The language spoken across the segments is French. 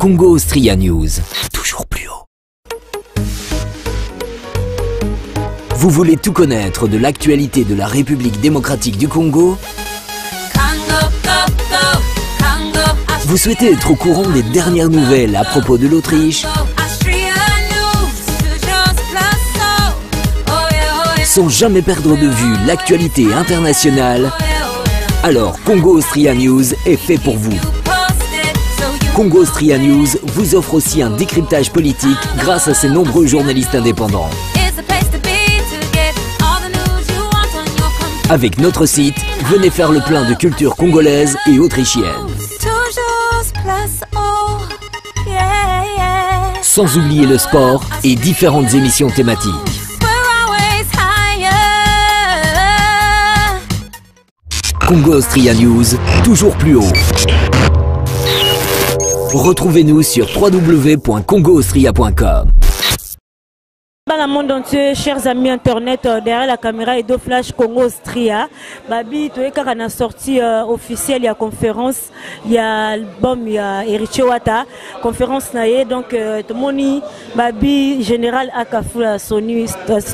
Congo Austria News, toujours plus haut. Vous voulez tout connaître de l'actualité de la République démocratique du Congo? Vous souhaitez être au courant des dernières nouvelles à propos de l'Autriche? Sans jamais perdre de vue l'actualité internationale? Alors Congo Austria News est fait pour vous. Congo Austria News vous offre aussi un décryptage politique grâce à ses nombreux journalistes indépendants. Avec notre site, venez faire le plein de culture congolaise et autrichienne. Sans oublier le sport et différentes émissions thématiques. Congo Austria News, toujours plus haut. Retrouvez-nous sur www.congoaustria.com. Dans le monde entier, chers amis internet, derrière la caméra et deux flash Congo Austria, Babi, tu es quand on a sorti officielle, il y a conférence, il y a album, il y a Eric Wata, conférence naïe, donc tout le monde, Babi, général Akafula, Sony,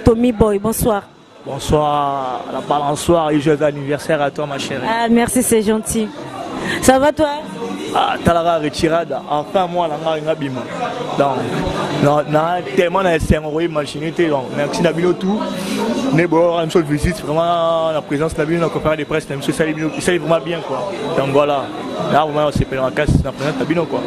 Tommy Boy, bonsoir. Bonsoir, la balançoire et joyeux anniversaire à toi ma chérie. Ah merci, c'est gentil. Ça va toi? Ah, Talara retirada, enfin moi la main bima. Donc, tellement c'est envoyé machine, donc merci Nabino tout. Mais bon, une seule visite, vraiment la présence Nabino dans la conférence de presse, monsieur Salibino, il sait vraiment bien quoi. Donc voilà, là vraiment c'est pas dans la casse, la présence Nabino quoi.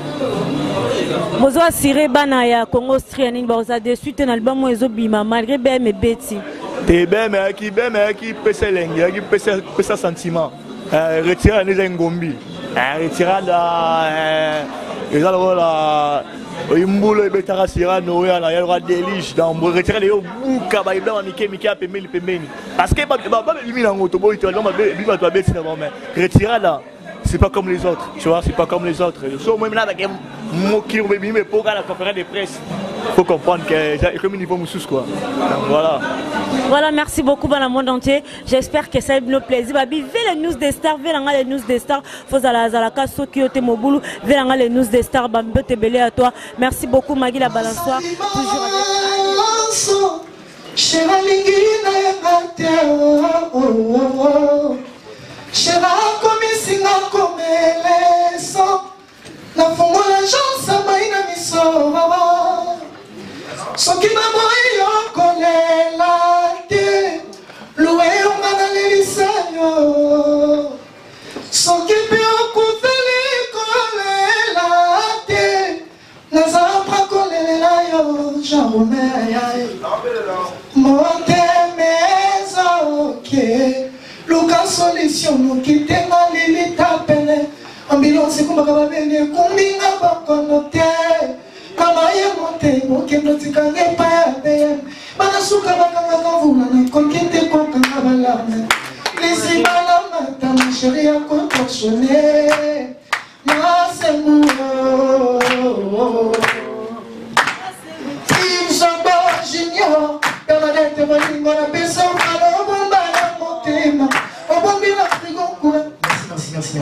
Bozo assuré Banaya, Congo Austria, Ninbaoza, de suite un album où ils ont bima, malgré BM et Betty. T'es bien, mais qui pèse l'engue, qui pèse sentiment. Retirer les ngombi. Retirer les la imbulo betara sira noya na yalwa delige donc retirer les buka ba ibla mike pembeni pembeni parce que ba limina ngoto boy to ba biba to beti na ba mais retirer là c'est pas comme les autres, tu vois, c'est pas comme les autres. So même là avec mon qui me pour la conférence de presse. Faut comprendre que j'ai comme niveau moussous quoi. Donc voilà. Voilà, merci beaucoup dans le monde entier. J'espère que ça a été un plaisir. Babi, vive les news des stars, vive les news des stars. Faut à la case qui ont été moboulou, vive les news des stars. Bambe te belé à toi. Merci beaucoup Magui la balançoire. Toujours soki na moi yokolela te luwe ongana lelisa yo soki mpe okufeli kolela te nazapra kolelela yo jaromeya motemezoke luka solution mokitenga lilita pene ambulance kumbaka babene kumbinga bakono te Mama ye monte, moke notika ngepa ya beye. Bana suka bakanga kavula na kokite kwa kanga balame. Lisi balama ta ma chérie ya contorsionné. Masemu. Timzombo junior, Bernadette Bolingo na pesa ukalo bomba na motema. Obombi na frigo kura. Merci.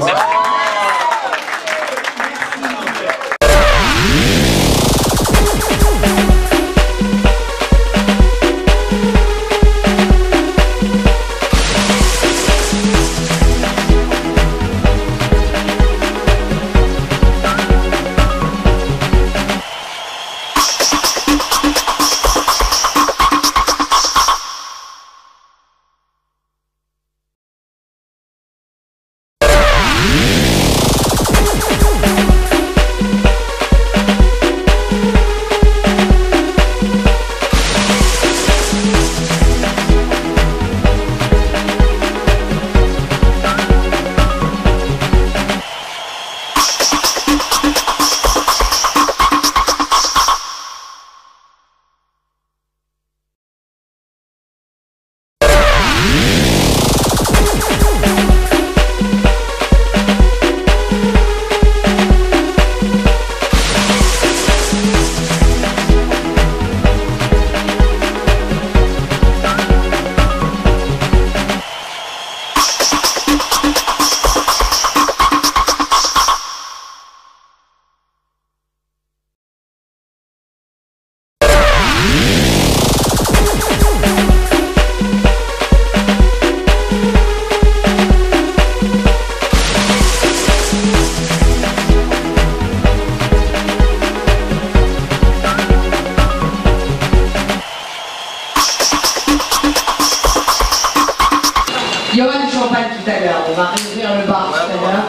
On va réouvrir le bar tout à l'heure.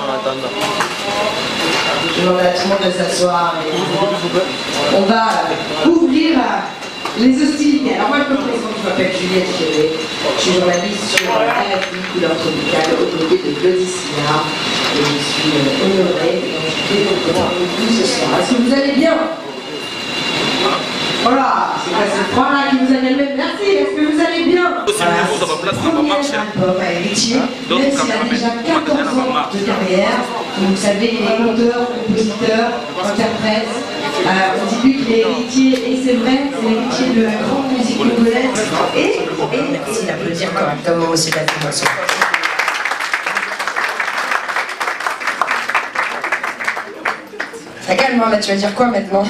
Je demande à tout le monde de s'asseoir. On va ouvrir les hostilités. Alors moi je me présente, je m'appelle Juliette Chéré. Je suis journaliste sur RFI, couleur tropicale, aux côtés de Claudie Sillard. Et je suis honorée d'être avec vous ce soir. Est-ce que vous allez bien? Voilà, c'est pas cette fois-là qui vous a calmé. Merci, est-ce que vous allez bien? Voilà, premier album à Héritier, même s'il a déjà 14 ans de carrière. Vous savez, il est auteur, compositeur, interprète. On dit plus qu'il est héritier, et c'est vrai, c'est l'héritier de la grande musique congolaise. Et merci d'applaudir correctement aussi la dimension. Ça calme, là, tu vas dire quoi maintenant?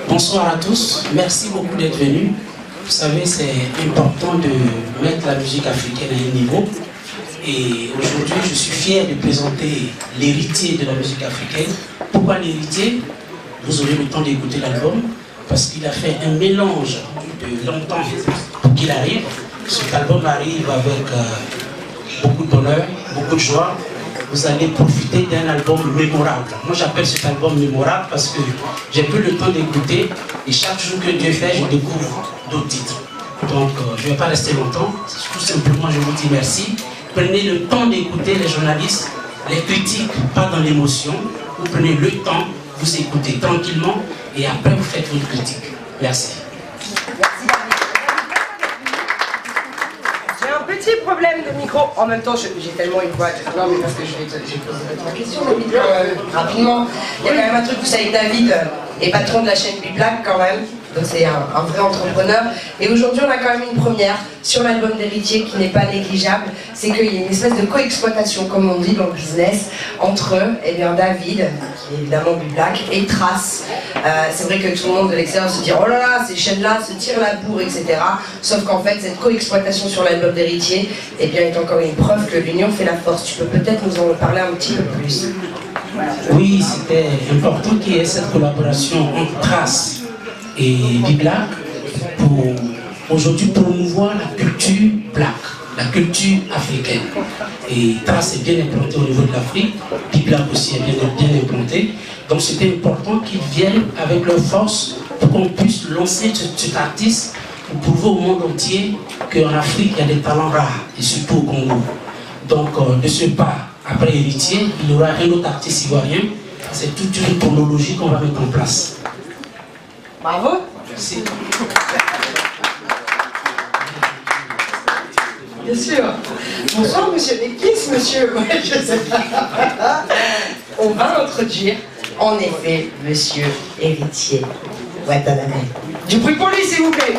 Bonsoir à tous, merci beaucoup d'être venus. Vous savez, c'est important de mettre la musique africaine à un niveau. Et aujourd'hui, je suis fier de présenter l'héritier de la musique africaine. Pourquoi l'héritier? Vous aurez le temps d'écouter l'album, parce qu'il a fait un mélange de longtemps pour qu'il arrive. Cet album arrive avec beaucoup d'honneur, beaucoup de joie. Vous allez profiter d'un album mémorable. Moi j'appelle cet album mémorable parce que j'ai plus le temps d'écouter et chaque jour que Dieu fait, je découvre d'autres titres. Donc je ne vais pas rester longtemps, tout simplement je vous dis merci. Prenez le temps d'écouter les journalistes, les critiques, pas dans l'émotion. Vous prenez le temps, vous écoutez tranquillement et après vous faites votre critique. Merci. Petit problème de micro. En même temps, j'ai tellement une voix. Non, mais parce que j'ai posé d'autres questions, mais rapidement. Il y a quand même un truc, vous savez, David est patron de la chaîne Biblac quand même. Donc c'est un vrai entrepreneur. Et aujourd'hui, on a quand même une première sur l'album d'Héritier qui n'est pas négligeable. C'est qu'il y a une espèce de coexploitation, comme on dit dans le business, entre David, qui est évidemment Biblac, et Trace. C'est vrai que tout le monde de l'extérieur se dit oh là là, ces chaînes-là se tirent la bourre, etc. Sauf qu'en fait, cette coexploitation sur l'album d'Héritier est encore une preuve que l'union fait la force. Tu peux peut-être nous en parler un petit peu plus. Oui, c'était important qu'il y ait cette collaboration entre Trace et Biblac pour aujourd'hui promouvoir la culture black, la culture africaine. Et Trace est bien implanté au niveau de l'Afrique, Biblac aussi est bien implanté. Donc c'était important qu'ils viennent avec leur force pour qu'on puisse lancer cet artiste pour prouver au monde entier qu'en Afrique il y a des talents rares, et surtout au Congo. Donc de ce pas, après Héritier, il y aura un autre artiste ivoirien. C'est toute une chronologie qu'on va mettre en place. Bravo. Merci. Bien sûr. Bonsoir monsieur. Mais qui est ce monsieur? Ouais, je sais pas. On va introduire en effet monsieur Héritier Watanabe. Du bruit pour lui s'il vous plaît.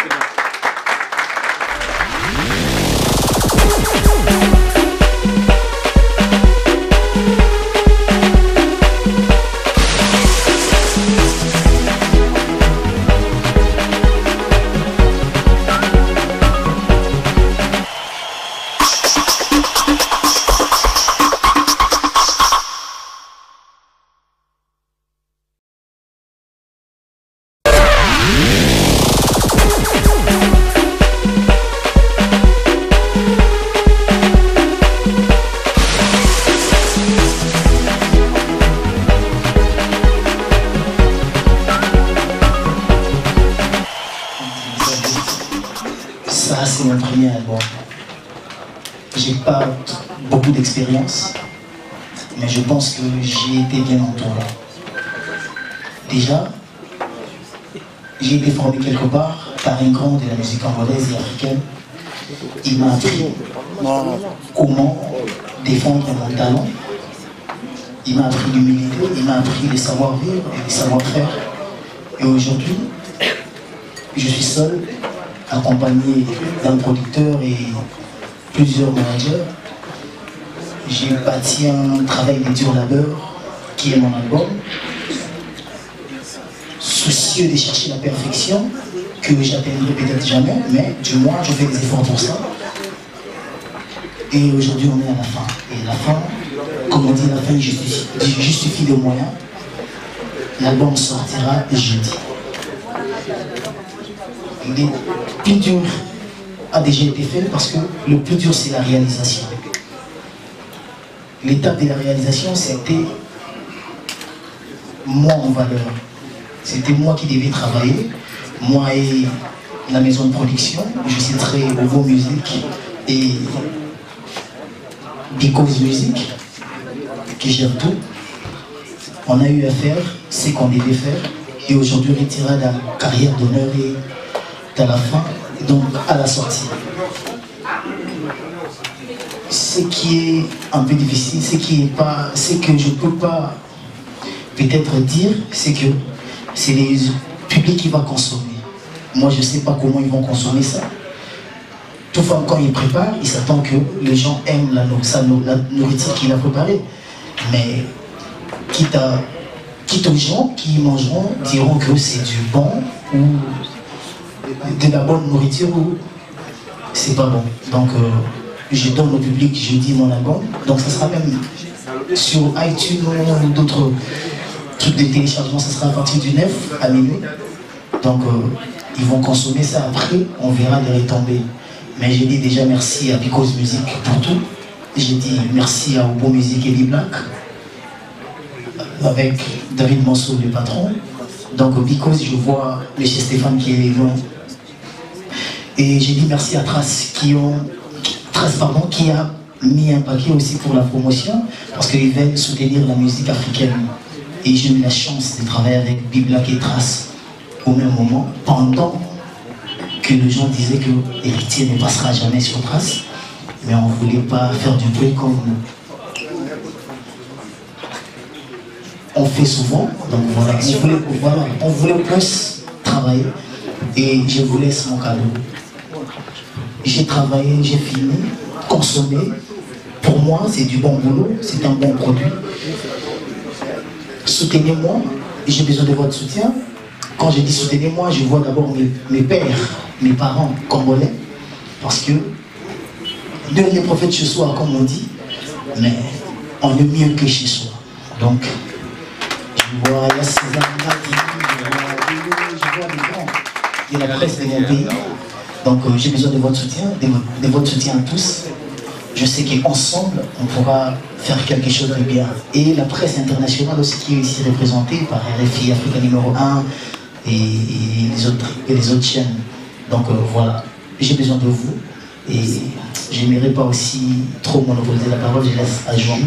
J'ai pas beaucoup d'expérience, mais je pense que j'ai été bien entouré. Déjà, j'ai été formé quelque part par un grand de la musique congolaise et africaine. Il m'a appris comment défendre mon talent. Il m'a appris l'humilité, il m'a appris le savoir-vivre et le savoir-faire. Et aujourd'hui, je suis seul, accompagné d'un producteur et plusieurs managers. J'ai bâti un travail de dur labeur qui est mon album. Soucieux de chercher la perfection, que j'atteindrai peut-être jamais, mais du moins je fais des efforts pour ça. Et aujourd'hui on est à la fin. Et la fin, comme on dit, la fin justifie les moyens. L'album sortira jeudi. Le plus dur a déjà été fait parce que le plus dur c'est la réalisation. l'étape de la réalisation, c'était moi en valeur. C'était moi qui devais travailler, moi et la maison de production. Je citerai Ovo Music et Because Music, qui gère tout. On a eu à faire ce qu'on devait faire. Et aujourd'hui, on est tiré à la carrière d'honneur et à la fin, donc à la sortie. Ce qui est un peu difficile, ce que je ne peux pas peut-être dire, c'est que c'est les publics qui vont consommer. Moi, je ne sais pas comment ils vont consommer ça. Toutefois, quand ils préparent, ils s'attendent que les gens aiment la nourriture qu'il a préparée. Mais quitte aux gens qui mangeront diront que c'est du bon ou de la bonne nourriture ou c'est pas bon. Donc, je donne au public, je dis mon album. Donc, ça sera même sur iTunes ou d'autres trucs de téléchargement, ça sera à partir du 9 à minuit. Donc, ils vont consommer ça après, on verra les retombées. Mais j'ai dit déjà merci à Because Music pour tout. J'ai dit merci à Obo Music et B-Black, avec David Mansour, le patron. Donc, Because, je vois M. Stéphane qui est loin. Et j'ai dit merci à Trace qui a mis un paquet aussi pour la promotion, parce qu'ils veulent soutenir la musique africaine. Et j'ai eu la chance de travailler avec B-Black et Trace au même moment, pendant que les gens disaient que Héritier ne passera jamais sur Trace, mais on ne voulait pas faire du bruit comme on fait souvent. Donc voilà, on voulait plus travailler et je vous laisse mon cadeau. J'ai travaillé, j'ai fini, consommé. Pour moi, c'est du bon boulot, c'est un bon produit. Soutenez-moi, j'ai besoin de votre soutien. Quand je dis soutenez-moi, je vois d'abord mes pères, mes parents congolais, parce que Dieu est prophète chez soi, comme on dit, mais on est mieux que chez soi. Donc, je vois la César, je vois des gens de la presse de mon pays. Donc, j'ai besoin de votre soutien, de votre soutien à tous. Je sais qu'ensemble, on pourra faire quelque chose de bien. Et la presse internationale aussi qui est ici représentée par RFI, Africa numéro 1 et les autres chaînes. Donc voilà, j'ai besoin de vous. Et je n'aimerais pas aussi trop monopoliser la parole, je laisse à Jean.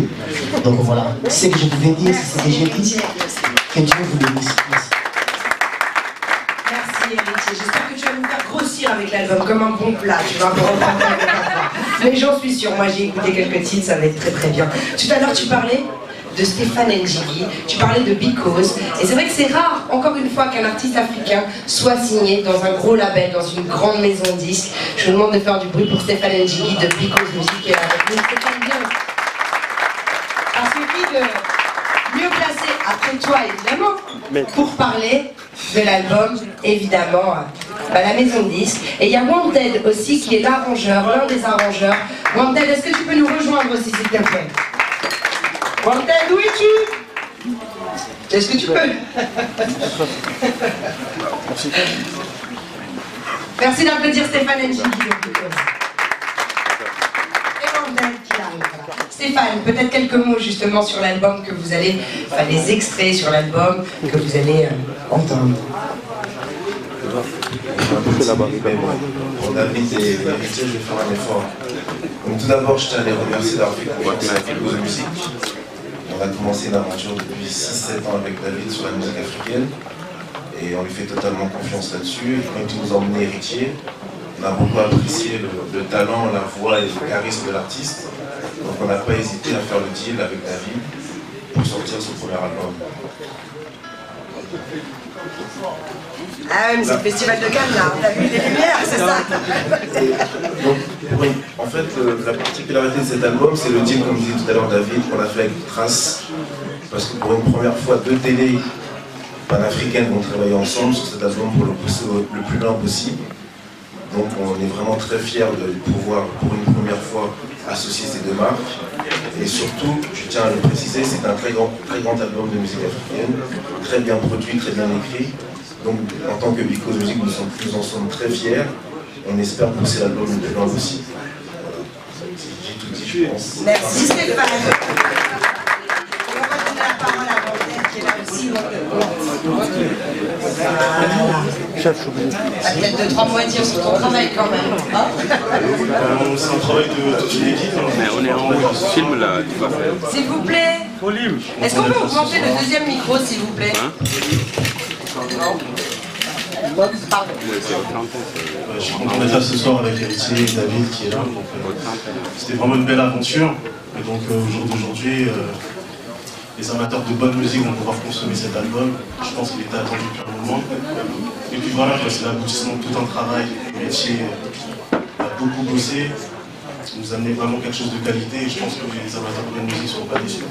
Donc voilà, ce que je pouvais dire, c'est ce que j'ai dit. Que Dieu vous bénisse. Merci Héritier, j'espère que tu vas nous faire grossir avec l'album comme un bon plat. Tu vas me reprendre avec ta voix. Mais j'en suis sûre, moi j'ai écouté quelques titres, ça va être très très bien. Tout à l'heure tu parlais de Stéphane Njigi, tu parlais de Because, et c'est vrai que c'est rare, encore une fois, qu'un artiste africain soit signé dans un gros label, dans une grande maison de disques. Je vous demande de faire du bruit pour Stéphane Njigi de Because Music qui est là avec nous. Stéphane, bien. Parce que qui de mieux placé, après toi évidemment, pour parler de l'album, évidemment, la maison de disques. Et il y a Wanted aussi qui est l'arrangeur, l'un des arrangeurs. Wanted, est-ce que tu peux nous rejoindre aussi, s'il te plaît? Wanted, où es-tu? Est-ce que tu peux? Merci d'applaudir Stéphane Njigi. Et Wanted qui arrive. Stéphane, peut-être quelques mots justement sur l'album que vous allez, enfin les extraits sur l'album que vous allez entendre. Pour David et Héritier, je vais faire un effort. Donc tout d'abord, je tiens à les remercier d'avoir fait confiance à Because Music. On a commencé une aventure depuis 6-7 ans avec David sur la musique africaine et on lui fait totalement confiance là-dessus. Quand il nous a emmené Héritier, on a beaucoup apprécié le talent, la voix et le charisme de l'artiste. Donc on n'a pas hésité à faire le deal avec David pour sortir son premier album. Ah mais c'est le festival de Cannes là, on a vu les lumières, c'est ça. Donc, en fait, la particularité de cet album, c'est le deal, comme disait tout à l'heure David, qu'on a fait avec Trace. Parce que pour une première fois, deux télés panafricaines vont travailler ensemble sur cet album pour le pousser le plus loin possible. Donc on est vraiment très fiers de pouvoir, pour une première fois, associer ces deux marques. Et surtout, je tiens à le préciser, c'est un très grand album de musique africaine, très bien produit, très bien écrit. Donc en tant que Because Music, nous en sommes très fiers. On espère pousser l'album le plus loin possible. J'ai tout dit. tu es. Merci Stéphane. On va donner la parole à Mortel qui est là aussi. Peut-être 2-3 mots à dire sur ton travail quand même. Hein c'est un travail de toute une équipe. Mais on est en film là, tu vas faire. S'il vous plaît. Est-ce qu'on peut augmenter le deuxième micro s'il vous plaît? Pardon. Je suis content d'être là ce soir avec Héritier et David qui est là. C'était vraiment une belle aventure. Et donc au jour d'aujourd'hui, les amateurs de bonne musique vont pouvoir consommer cet album. Je pense qu'il était attendu depuis un moment. Et puis voilà, c'est l'aboutissement de tout un travail. Héritier a beaucoup bossé. Il nous a amené vraiment quelque chose de qualité. Et je pense que les amateurs de bonne musique ne seront pas déçus.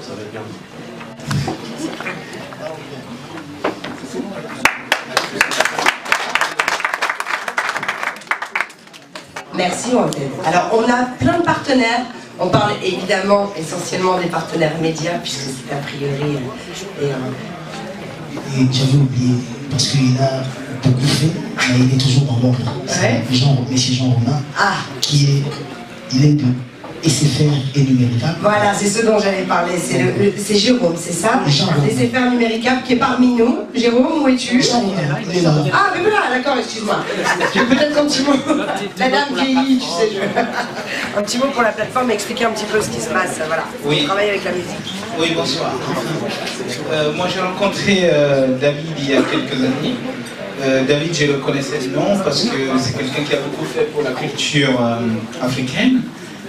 Ça va être bien. Merci Mortel. Alors on a plein de partenaires. On parle évidemment essentiellement des partenaires médias puisque c'est a priori Et j'avais oublié, parce qu'il a beaucoup fait, mais il est toujours dans l'ombre. Ouais. M. Jean Romain, il est de SFR et Numéricable. Voilà, c'est ce dont j'allais parler. C'est Jérôme, c'est ça? SFR Numéricable qui est parmi nous. Jérôme, où es-tu? Il est là. Ah, mais voilà, d'accord, excuse-moi. Peut-être un petit mot. La dame vieillit, tu sais. Un petit mot pour la plateforme, expliquer un petit peu ce qui se passe. Voilà. Oui. On travaille avec la musique. Oui, bonsoir. Moi, j'ai rencontré David il y a quelques années. David, je le connaissais de nom parce que c'est quelqu'un qui a beaucoup fait pour la culture africaine.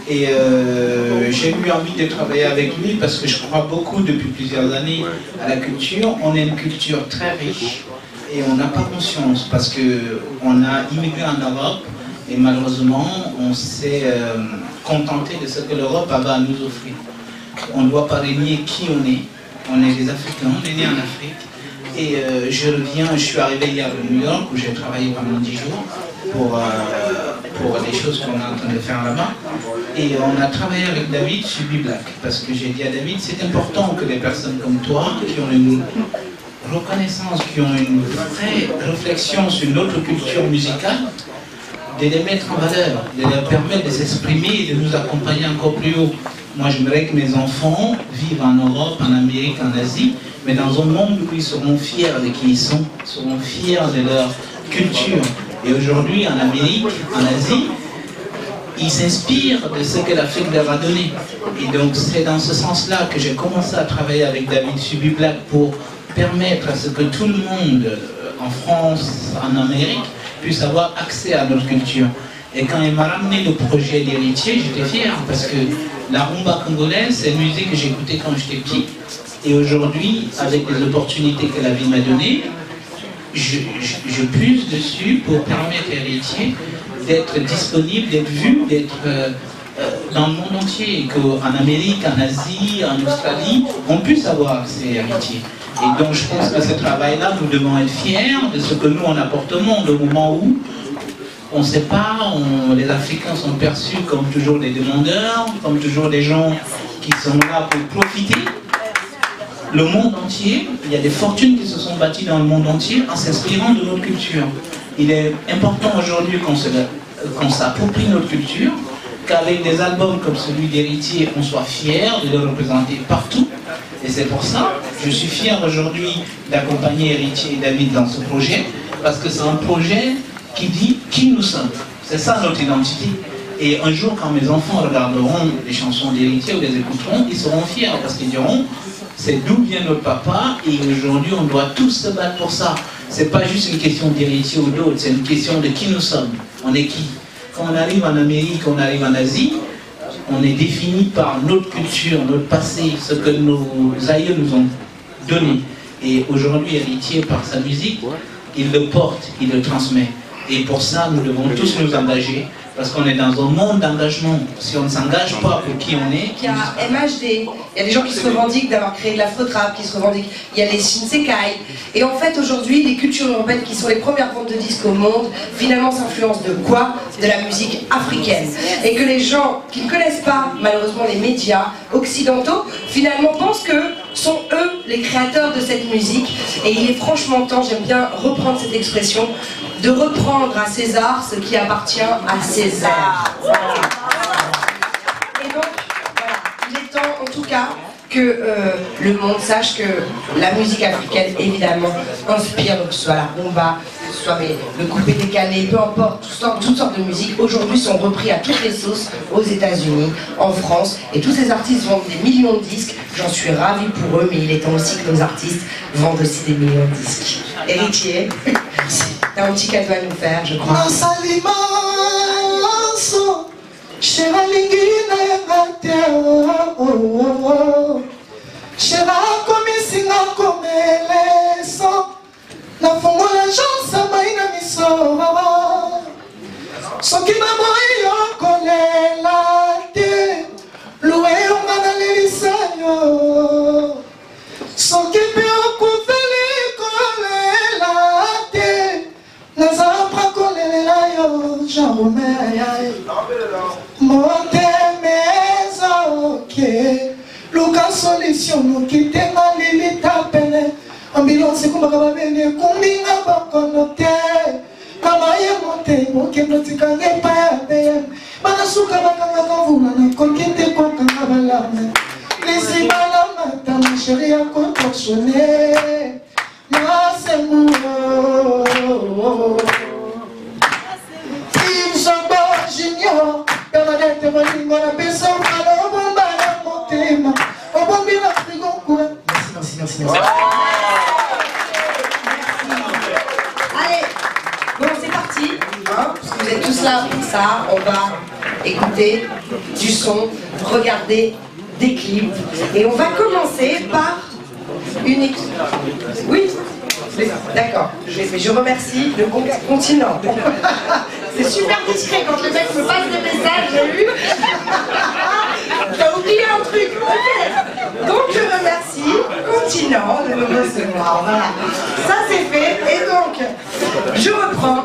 Et j'ai eu envie de travailler avec lui parce que je crois beaucoup depuis plusieurs années à la culture. On a une culture très riche et on n'a pas conscience parce qu'on a immigré en Europe et malheureusement on s'est contenté de ce que l'Europe avait à nous offrir. On ne doit pas renier qui on est. On est des Africains, on est nés en Afrique. Et je suis arrivé hier de New York où j'ai travaillé pendant 10 jours pour les choses qu'on est en train de faire là-bas. Et on a travaillé avec David sur Black parce que j'ai dit à David, c'est important que des personnes comme toi qui ont une reconnaissance, qui ont une vraie réflexion sur notre culture musicale, de les mettre en valeur, de leur permettre de s'exprimer et de nous accompagner encore plus haut. Moi, j'aimerais que mes enfants vivent en Europe, en Amérique, en Asie, mais dans un monde où ils seront fiers de qui ils sont, seront fiers de leur culture. Et aujourd'hui, en Amérique, en Asie, ils s'inspirent de ce que l'Afrique leur a donné. Et donc, c'est dans ce sens-là que j'ai commencé à travailler avec David Subi Black pour permettre à ce que tout le monde, en France, en Amérique, puisse avoir accès à notre culture. Et quand il m'a ramené le projet d'héritier, j'étais fier parce que la rumba congolaise, c'est une musique que j'écoutais quand j'étais petit. Et aujourd'hui, avec les opportunités que la vie m'a données, je puise dessus pour permettre à Héritier d'être disponible, d'être vu, d'être dans le monde entier. Et qu'en Amérique, en Asie, en Australie, on puisse avoir accès à Héritier. Et donc je pense que ce travail-là, nous devons être fiers de ce que nous on apporte au monde, au moment où on ne sait pas, les Africains sont perçus comme toujours des demandeurs, comme toujours des gens qui sont là pour profiter. Le monde entier, il y a des fortunes qui se sont bâties dans le monde entier en s'inspirant de notre culture. Il est important aujourd'hui qu'on s'approprie notre culture, qu'avec des albums comme celui d'Héritier, on soit fiers de le représenter partout. Et c'est pour ça que je suis fier aujourd'hui d'accompagner Héritier et David dans ce projet, parce que c'est un projet qui dit qui nous sommes. C'est ça notre identité. Et un jour, quand mes enfants regarderont les chansons d'Héritier ou les écouteront, ils seront fiers parce qu'ils diront c'est d'où vient notre papa et aujourd'hui on doit tous se battre pour ça. C'est pas juste une question d'héritier ou d'autre, c'est une question de qui nous sommes. On est qui? Quand on arrive en Amérique, on arrive en Asie, on est défini par notre culture, notre passé, ce que nos aïeux nous ont donné. Et aujourd'hui, Héritier, par sa musique, il le porte, il le transmet. Et pour ça, nous devons tous nous engager, parce qu'on est dans un monde d'engagement. Si on ne s'engage pas pour qui on est... Il y a MHD, il y a des gens qui se revendiquent d'avoir créé de l'afro-trap, qui se revendiquent, il y a les Shinsekai. Et en fait, aujourd'hui, les cultures européennes qui sont les premières ventes de disques au monde, finalement s'influencent de quoi? De la musique africaine. Et que les gens qui ne connaissent pas, malheureusement, les médias occidentaux, finalement pensent que sont eux les créateurs de cette musique. Et il est franchement temps, j'aime bien reprendre cette expression, de reprendre à César ce qui appartient à César. Voilà. tout cas que le monde sache que la musique africaine, évidemment, inspire, donc que ce soit la rumba, que ce soit le coupé décalé, peu importe, toutes sortes de musiques, aujourd'hui sont repris à toutes les sauces aux États-Unis, en France, et tous ces artistes vendent des millions de disques. J'en suis ravie pour eux, mais il est temps aussi que nos artistes vendent aussi des millions de disques. Héritier, t'as un petit cadeau à nous faire, je crois. Chera lingina yangate Chera komisinga komeleso Na fongo la jansa maina miso Soki mamoyi yokolela te Luwe yonga na lelisa yo Soki pe okufeli kolela te Nazapra kolela yo Jaromea Luka solution nous quitte malili tapene ambulance kumbaka babene kumbinga bakonote mama ye monte mokendo tikange pa ya be bana suka bakanga kavula na kokite kwa kanga balame lesi bala mata ma chérie ya contorsionné ma semuro Tim Samba Junior Bernadette Molingo na peso malo bomba na motema obombi na frigo quoi. Merci. Allez, bon c'est parti, hein, parce que vous êtes tous là pour ça, on va écouter du son, regarder des clips, et on va commencer par une équipe. Oui, d'accord, je remercie le continent. C'est super discret quand le mec me passe des messages, j'ai vu. T'as oublié un truc, ok. Donc je remercie Continent de me recevoir, voilà. Ça c'est fait, et donc, je reprends.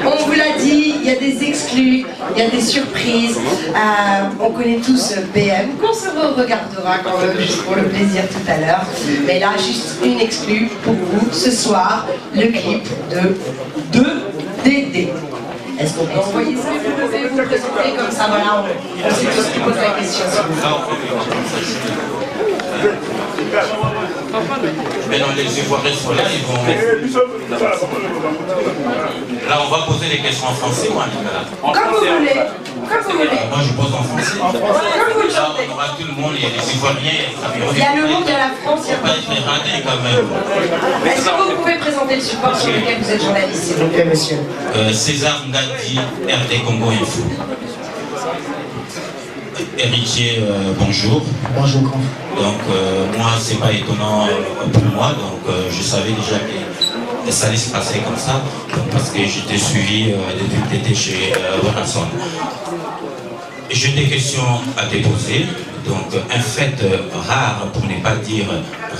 On vous l'a dit, il y a des exclus, il y a des surprises. On connaît tous BM, qu'on se regardera quand même, juste pour le plaisir tout à l'heure. Mais là, juste une exclue pour vous, ce soir, le clip de Dédé. Est-ce qu'on peut envoyer ça? Vous pouvez vous présenter comme ça, voilà, on sait tous qui pose la question. Mais dans les Ivoiriens sont là, ils vont... Là, on va poser des questions en français ou en lingala? Comme vous voulez. Comme vous voulez. Moi, je pose en français. Comme vous le chantez. On aura tout le monde, il y a les Ivoiriens, il y a le monde, il y a la France, il y a pas être raté quand même. Est-ce que vous pouvez présenter le support sur lequel vous êtes journaliste, s'il vous plaît, monsieur? César Ngadi, RD Congo Info. Héritier, bonjour. Bonjour. Donc moi c'est pas étonnant pour moi, donc je savais déjà que ça allait se passer comme ça, donc, parce que j'étais suivi depuis que j'étais chez Wanasson. J'ai des questions à déposer, donc un fait rare, pour ne pas dire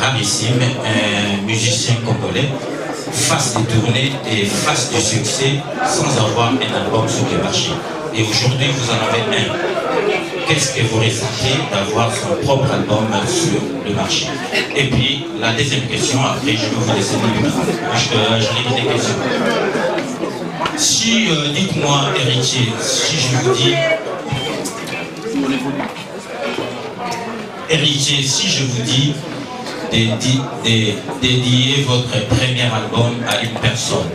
rarissime, un musicien congolais fasse des tournées et fasse du succès sans avoir un album sur le marché. Et aujourd'hui vous en avez un. Qu'est-ce que vous ressentez d'avoir son propre album sur le marché? Et puis, la deuxième question, après je vais vous laisser libre. J'en ai des questions. Si, dites-moi, héritier, si je vous dis... Héritier, si je vous dis dédier votre premier album à une personne,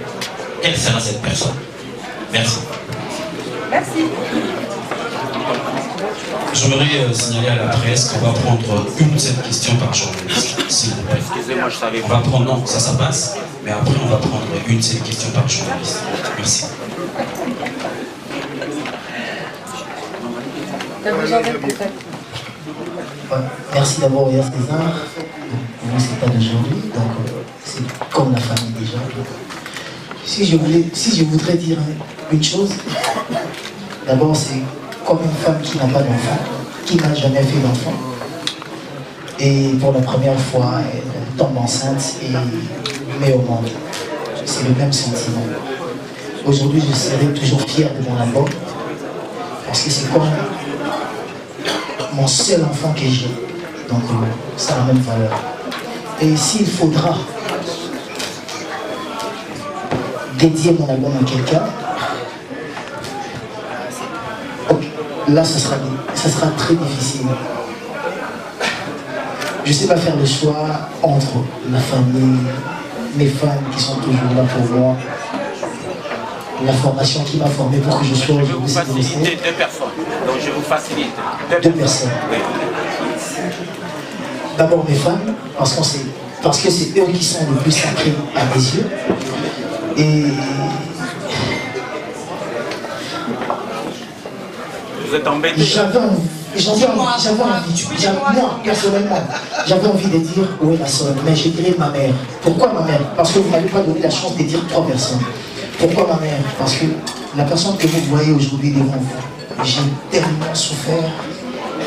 quelle sera cette personne? Merci. Merci. J'aimerais signaler à la presse qu'on va prendre une seule question par journaliste, s'il vous plaît. Excusez-moi, je savais pas. On va prendre, non, ça passe, mais après on va prendre une seule question par journaliste. Merci. Merci d'abord, César. Vous, c'est pas d'aujourd'hui, donc c'est comme la famille déjà. Si je voudrais dire une chose, d'abord c'est comme une femme qui n'a pas d'enfant, qui n'a jamais fait d'enfant. Et pour la première fois, elle tombe enceinte et met au monde. C'est le même sentiment. Aujourd'hui, je serai toujours fier de mon album, parce que c'est comme mon seul enfant que j'ai. Donc, ça a la même valeur. Et s'il faudra dédier mon album à quelqu'un, là, ça sera très difficile. je ne sais pas faire le choix entre la famille, mes fans qui sont toujours là pour moi, la formation qui m'a formé pour que je sois aujourd'hui. Je vais vous faciliter 2 personnes. Donc je vous facilite. 2 personnes. D'abord mes fans, parce que c'est eux qui sont le plus sacrés à mes yeux. Et vous êtes embêté. Moi, personnellement, j'avais envie de dire où est ma soeur, mais je dirais ma mère. Pourquoi ma mère? Parce que vous n'avez pas donné la chance de dire 3 personnes. Pourquoi ma mère? Parce que la personne que vous voyez aujourd'hui devant vous, j'ai tellement souffert,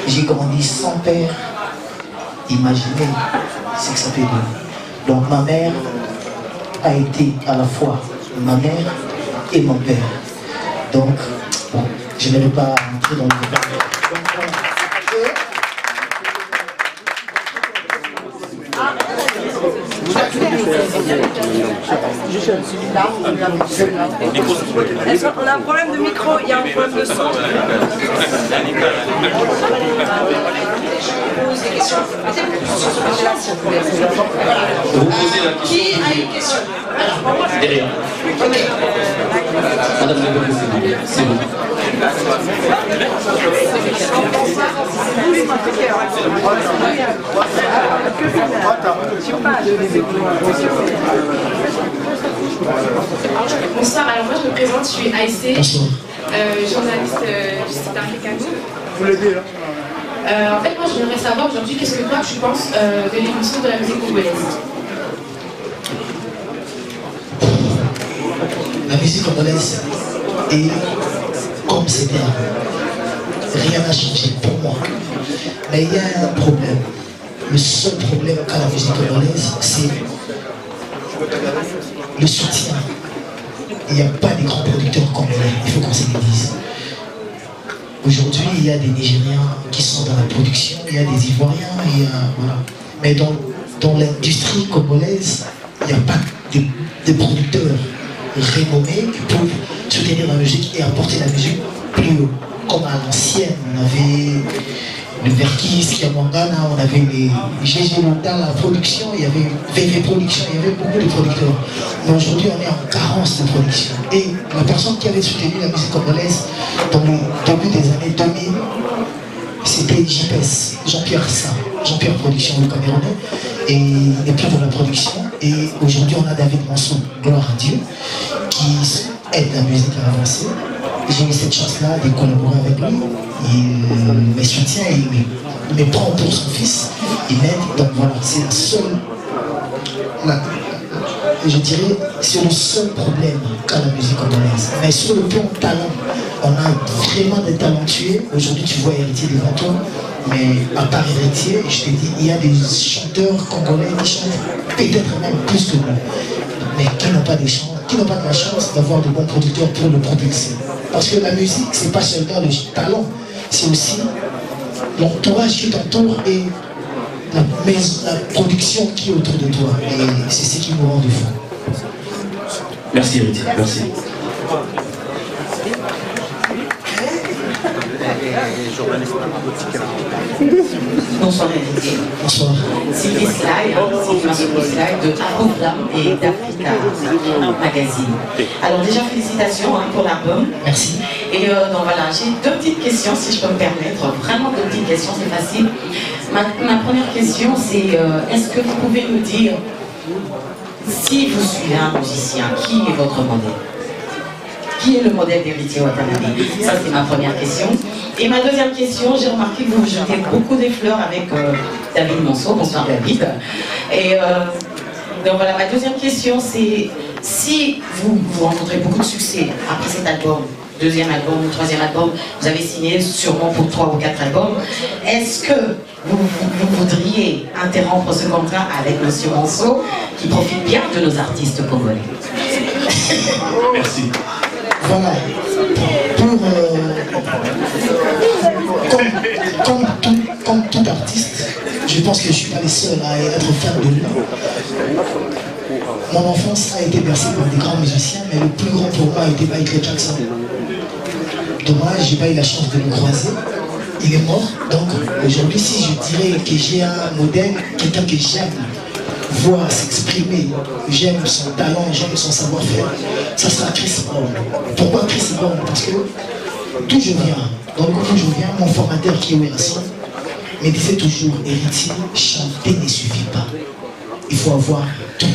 j'ai grandi sans père. Imaginez ce que ça peut donner. Donc ma mère a été à la fois ma mère et mon père. Donc, bon, je ne vais pas entrer dans le débat. Est-ce qu'on a un problème de micro? Il y a un problème de son. Qui a une question? Derrière. Madame la Présidente, c'est bon. Bonsoir, alors moi je me présente, je suis Aïssé, journaliste du site Africano. Vous l'aidez là? En fait, moi je voudrais savoir aujourd'hui qu'est-ce que toi tu penses de l'évolution de la musique congolaise. La musique congolaise est comme c'était avant. Rien n'a changé pour moi. Mais il y a un problème. Le seul problème qu'a la musique congolaise, c'est le soutien. Il n'y a pas de grands producteurs congolais, il faut qu'on se le dise. Aujourd'hui, il y a des Nigériens qui sont dans la production, il y a des Ivoiriens, voilà. Mais dans l'industrie congolaise, il n'y a pas de producteurs renommés qui peuvent soutenir la musique et apporter la musique plus haut. Comme à l'ancienne, on avait le Verkis, Kiamangana, on avait les GG Londa, la production, il y avait VV Production, il y avait beaucoup de producteurs. Mais aujourd'hui, on est en carence de production. Et la personne qui avait soutenu la musique congolaise dans le début des années 2000, c'était JPS, Jean-Pierre Sa, Jean-Pierre Production, le Camerounais, et il n'est plus dans la production. Et aujourd'hui, on a David Monceau, gloire à Dieu, qui aide la musique à avancer. J'ai eu cette chance-là de collaborer avec lui. Il me soutient, il me prend pour son fils, il m'aide. Donc voilà, c'est la seule, je dirais, c'est le seul problème qu'a la musique congolaise. Mais sur le plan talent, on a vraiment des talentueux. Aujourd'hui, tu vois Héritier devant toi, mais à part Héritier, je te dis, il y a des chanteurs congolais qui chantent peut-être même plus que nous, mais qui n'ont pas de chance, qui n'ont pas de la chance d'avoir de bons producteurs pour le propulser. Parce que la musique, c'est pas seulement le talent, c'est aussi l'entourage qui t'entoure et la production qui est autour de toi. Et c'est ce qui nous rend de fou. Merci Héritier, merci. Bonsoir Héritier. Bonsoir. Sylvie Sly, de Afro Flamme et d'Africa Magazine. Alors déjà félicitations pour l'album. Merci. Et donc voilà, j'ai 2 petites questions si je peux me permettre. Vraiment 2 petites questions, c'est facile. Ma première question c'est est-ce que vous pouvez me dire si vous suivez un musicien, qui est votre modèle? Qui est le modèle d'Héritier Watanabe? Ça, c'est ma première question. Et ma deuxième question, j'ai remarqué que vous jetez beaucoup des fleurs avec David Monceau. Bonsoir David. Et donc voilà, ma deuxième question, c'est si vous rencontrez beaucoup de succès après cet album, deuxième album ou troisième album, vous avez signé sûrement pour 3 ou 4 albums, est-ce que vous voudriez interrompre ce contrat avec M. Monceau, qui profite bien de nos artistes congolais? Merci. Voilà. Comme tout artiste, je pense que je ne suis pas le seul à être fan de lui. Mon enfance a été bercée par des grands musiciens, mais le plus grand pour moi a été Michael Jackson. Dommage, je n'ai pas eu la chance de le croiser. il est mort. Donc aujourd'hui, si je dirais que j'ai un modèle, quelqu'un que j'aime voir s'exprimer, j'aime son talent, j'aime son savoir-faire, ça sera Chris Brown. Pourquoi Chris Brown? Parce que d'où je viens, dans le groupe où je viens, mon formateur qui est Wilson me disait toujours, Héritier, chanter ne suffit pas. Il faut avoir tout,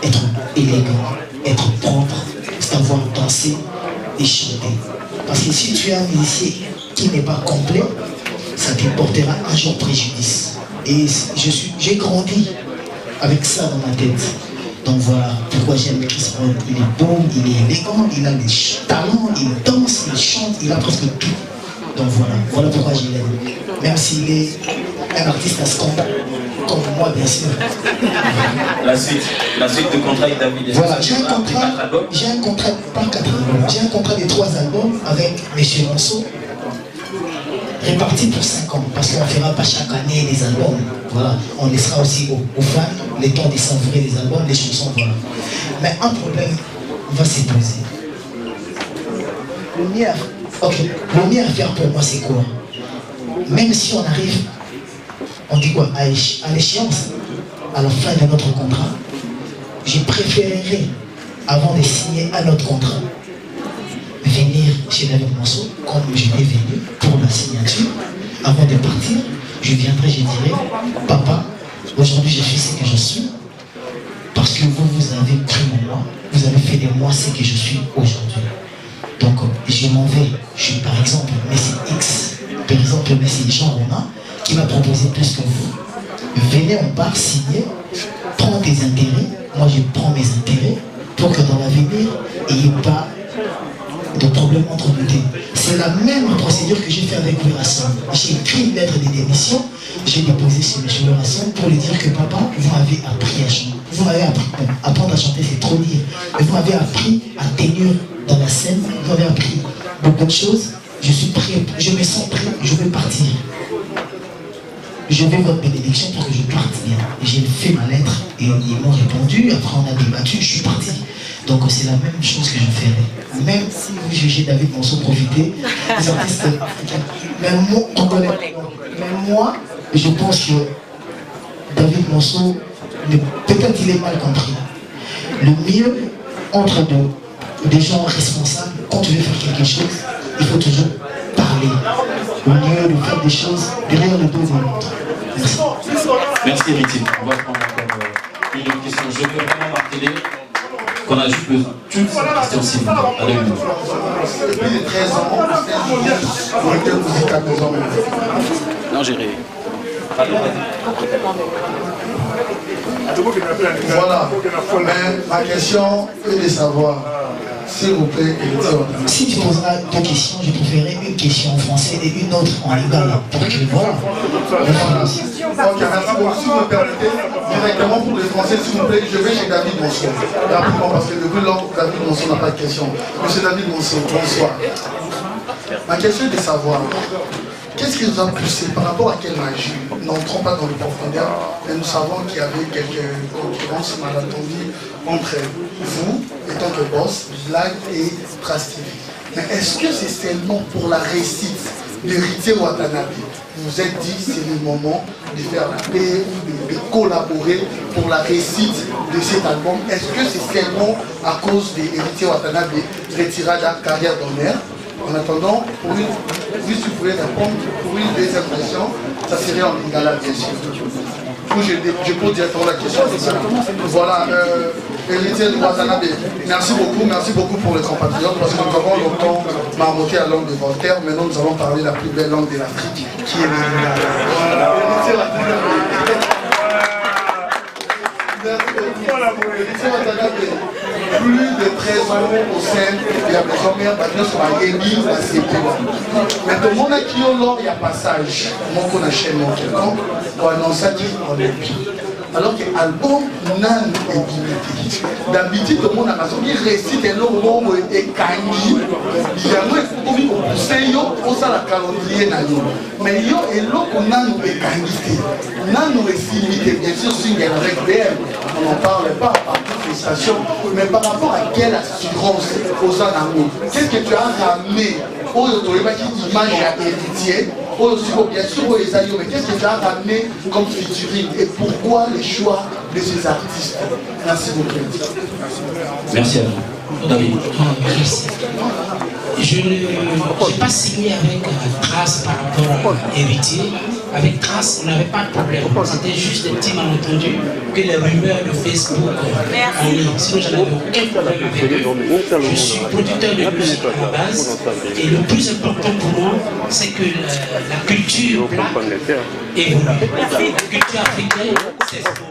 être élégant, être propre, savoir danser et chanter. Parce que si tu es un musicien qui n'est pas complet, ça te portera un jour préjudice. Et j'ai grandi avec ça dans ma tête. Donc voilà pourquoi j'aime Chris Brown. Il est beau, il est élégant, il a des talents, il danse, il chante, il a presque tout. Donc voilà pourquoi je l'aime. Même s'il est un artiste à scandale, comme moi bien sûr. La suite de contrat avec David. Voilà, j'ai un contrat, pas 4 albums, j'ai un contrat de 3 albums avec M. Monceau, réparti pour 5 ans, parce qu'on ne fera pas chaque année les albums. Voilà, on laissera aussi aux fans le temps de savourer les albums, les chansons, voilà. Mais un problème va se poser. Le mieux à faire pour moi, c'est quoi? Même si on arrive, on dit quoi, à l'échéance, à la fin de notre contrat, je préférerais, avant de signer un autre contrat, venir chez David Monceau, comme je l'ai venu pour la signature. Avant de partir, je viendrai, je dirai, papa, aujourd'hui je suis ce que je suis, parce que vous avez pris mon moi, vous avez fait de moi ce que je suis aujourd'hui. Donc je m'en vais, je suis par exemple Messi X, par exemple Messi Jean Romain, qui m'a proposé plus que vous. Venez, on part signer, prends tes intérêts, moi je prends mes intérêts, pour que dans l'avenir, il n'y ait pas de problème entre nous deux. C'est la même procédure que j'ai fait avec Wilson. J'ai écrit une lettre de démission, j'ai déposé sur M. Wilson pour lui dire que papa, vous m'avez appris à chanter. Vous m'avez appris, apprendre à chanter c'est trop dire, mais vous m'avez appris à tenir dans la scène, vous m'avez appris beaucoup de choses, je suis prêt, je me sens prêt, je vais partir. Je veux votre bénédiction pour que je parte bien. J'ai fait ma lettre et ils m'ont répondu, après on a débattu, je suis parti. Donc c'est la même chose que je ferai. Même si vous jugez David Monceau profiter, les artistes, même moi, je pense que David Monceau, peut-être il est mal compris. Le mieux entre des gens responsables, quand tu veux faire quelque chose, il faut toujours parler. Au lieu de faire des choses derrière le dos de l'autre. Merci. Merci Héritier. On va prendre encore une question. Je veux vraiment marteler qu'on a juste besoin d'une seule question s'il vous plaît. Allez, Depuis 13 ans, vous êtes musical 2 ans. Non, j'ai rêvé. Voilà. Mais ma question est de savoir, s'il vous plaît, si tu poseras 2 questions, je préférerais une question en français et une autre en lingala. Pour que voilà. Ok, merci beaucoup. Si vous me permettez, directement pour les Français, s'il vous plaît, je vais chez David Monceau. Rapidement, parce que depuis lors, David Monceau n'a pas de question. Monsieur David Monceau, bonsoir. Ma question est de savoir, qu'est-ce qui nous a poussé, par rapport à quelle magie? N'entrons pas dans les profondeurs, mais nous savons qu'il y avait quelques concurrences malentendues entre vous, étant que boss, Black et Trace TV. Mais est-ce que c'est seulement pour la réussite d'Héritier Watanabe? Vous vous êtes dit c'est le moment de faire la paix ou de collaborer pour la réussite de cet album. Est-ce que c'est seulement à cause d'Héritier Watanabe retiré de la carrière d'honneur? En attendant, si vous pouvez répondre pour une deuxième question, ça serait en lingala bien sûr. Je pose directement la question. Voilà, Héritier de Watanabe, merci beaucoup pour les compatriotes, parce que nous avons longtemps marmotté la langue de Voltaire, maintenant nous allons parler la plus belle langue de l'Afrique, qui est le lingala. Héritier Watanabe, plus de 13 ans au sein, il y a des hommes sur la Yémi, la CP. Mais tout le monde a qui il y a passage, mon qu'on achète mon quelconque, pour annoncer qu'on est bien. Alors que l'album n'a limité. D'habitude, tout le monde a raison, il récite un nombre et kangi. Il y a un peu de pousser, on a la calendrier. Mais il y a un lot qu'on a nous kangi. On a nous limité, bien sûr, si il y a une règle BM, on n'en parle pas par toutes les stations. Mais par rapport à quelle assurance aux amours, qu'est-ce que tu as ramené aux autorités qui image à héritier bien sûr, mais qu'est-ce que ça a ramené comme featuring et pourquoi les choix de ces artistes? Merci beaucoup. Merci à vous. David. Je n'ai pas signé avec Trace par rapport à Héritier. Avec Trace, on n'avait pas de problème. C'était juste des petits malentendus que les rumeurs de Facebook ont mis. Sinon, je n'avais aucun problème avec eux. Je suis producteur de musique à la base. Et le plus important pour moi, c'est que la culture black évolue. La culture africaine s'expose.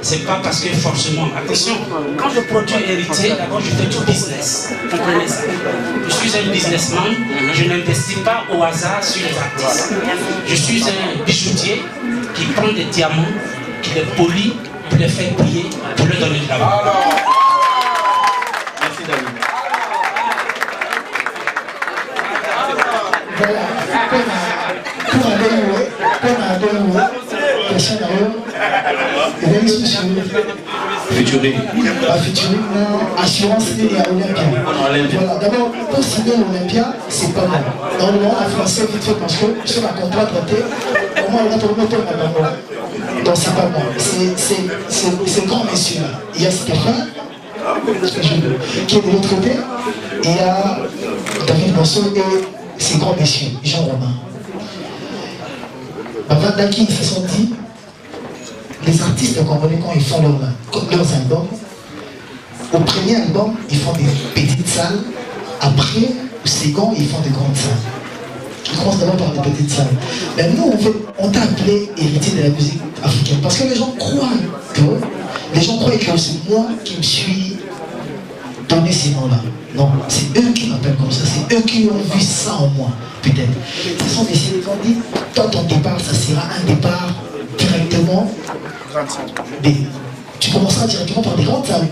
C'est pas parce que forcément, attention, quand je produis Héritier, d'abord je fais du business. Je suis un businessman, je n'investis pas au hasard sur les artistes. Je suis un bijoutier qui prend des diamants, qui les polie, pour les faire briller, pour leur donner de la valeur. Merci David. Featuring. Assurance et à Olympia. Voilà, d'abord, pour signer l'Olympia, c'est pas mal. Dans le monde, la français vite fait parce que sur la contrat traité, au moins, on va tourner autour de la banque. Donc, c'est pas mal. C'est grand monsieur là. Il y a Stéphane, qui est de l'autre côté. Il y a David Bonson et ses grands messieurs, Jean Romain. Daki, ils se sont dit, les artistes congolais, quand ils font leurs albums, au premier album, ils font des petites salles, après, au second, ils font des grandes salles. Ils commencent d'abord par des petites salles. Mais nous, on t'a appelé héritier de la musique africaine, parce que les gens croient que c'est moi qui me suis donné ces noms-là. Non, c'est eux qui m'appellent comme ça, c'est eux qui ont vu ça en moi, peut-être. Ils sont décidés, ils ont dit, toi ton départ, ça sera un départ directement, tu commenceras directement par des grandes salles.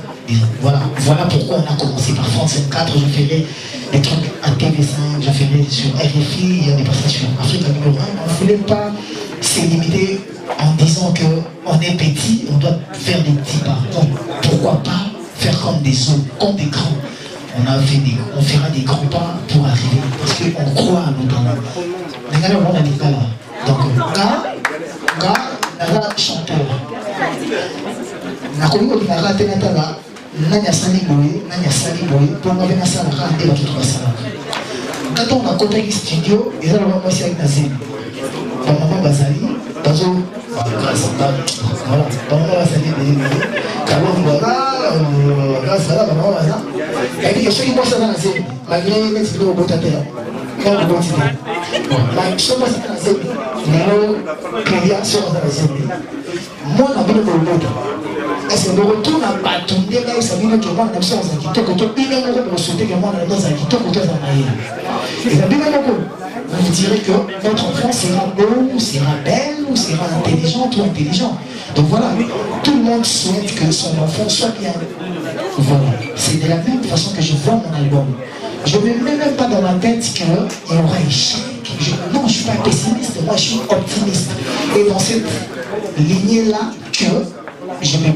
Voilà pourquoi on a commencé par France 24, je ferai des trucs à TV5, je ferai sur RFI, il y a des passages sur Afrique numéro 1, on ne voulait pas se limiter en disant qu'on est petit, on doit faire des petits pas. Donc pourquoi pas faire comme des autres, comme des grands. On fera des grands pas pour arriver, parce qu'on croit à nos talents. Maintenant, on a des talents. Donc, là, chanteur. Na kongo de la tenatala, nanya sali boy, pour moi venir ça la rande la toute ça. Quand on a contacté studio, ils ont vraiment aussi avec Nazim. Dans maman Bazali, dans voilà, dans maman Bazali, grâce à la maman Bazali. Et puis, je suis moi ça dans Nazim, malgré les studios au botateur. Quand on continue. Mais je suis moi ça dans Nazim. Nous, sur Nazim. Moi, on a vu le boulot. Est-ce que le retour n'a pas tombé là où ça vient que moi, on a besoin d'un quito, que tout le monde peut sauter que moi, on a besoin d'un quito, que tout le et ça bien vous direz que notre enfant sera beau, ou sera belle, ou sera intelligente ou intelligent. Donc voilà, tout le monde souhaite que son enfant soit bien. Voilà, c'est de la même façon que je vois mon album. Je ne me mets même pas dans la tête qu'il y aura échec. Non, je ne suis pas pessimiste, moi je suis optimiste. Et dans cette lignée-là, que je me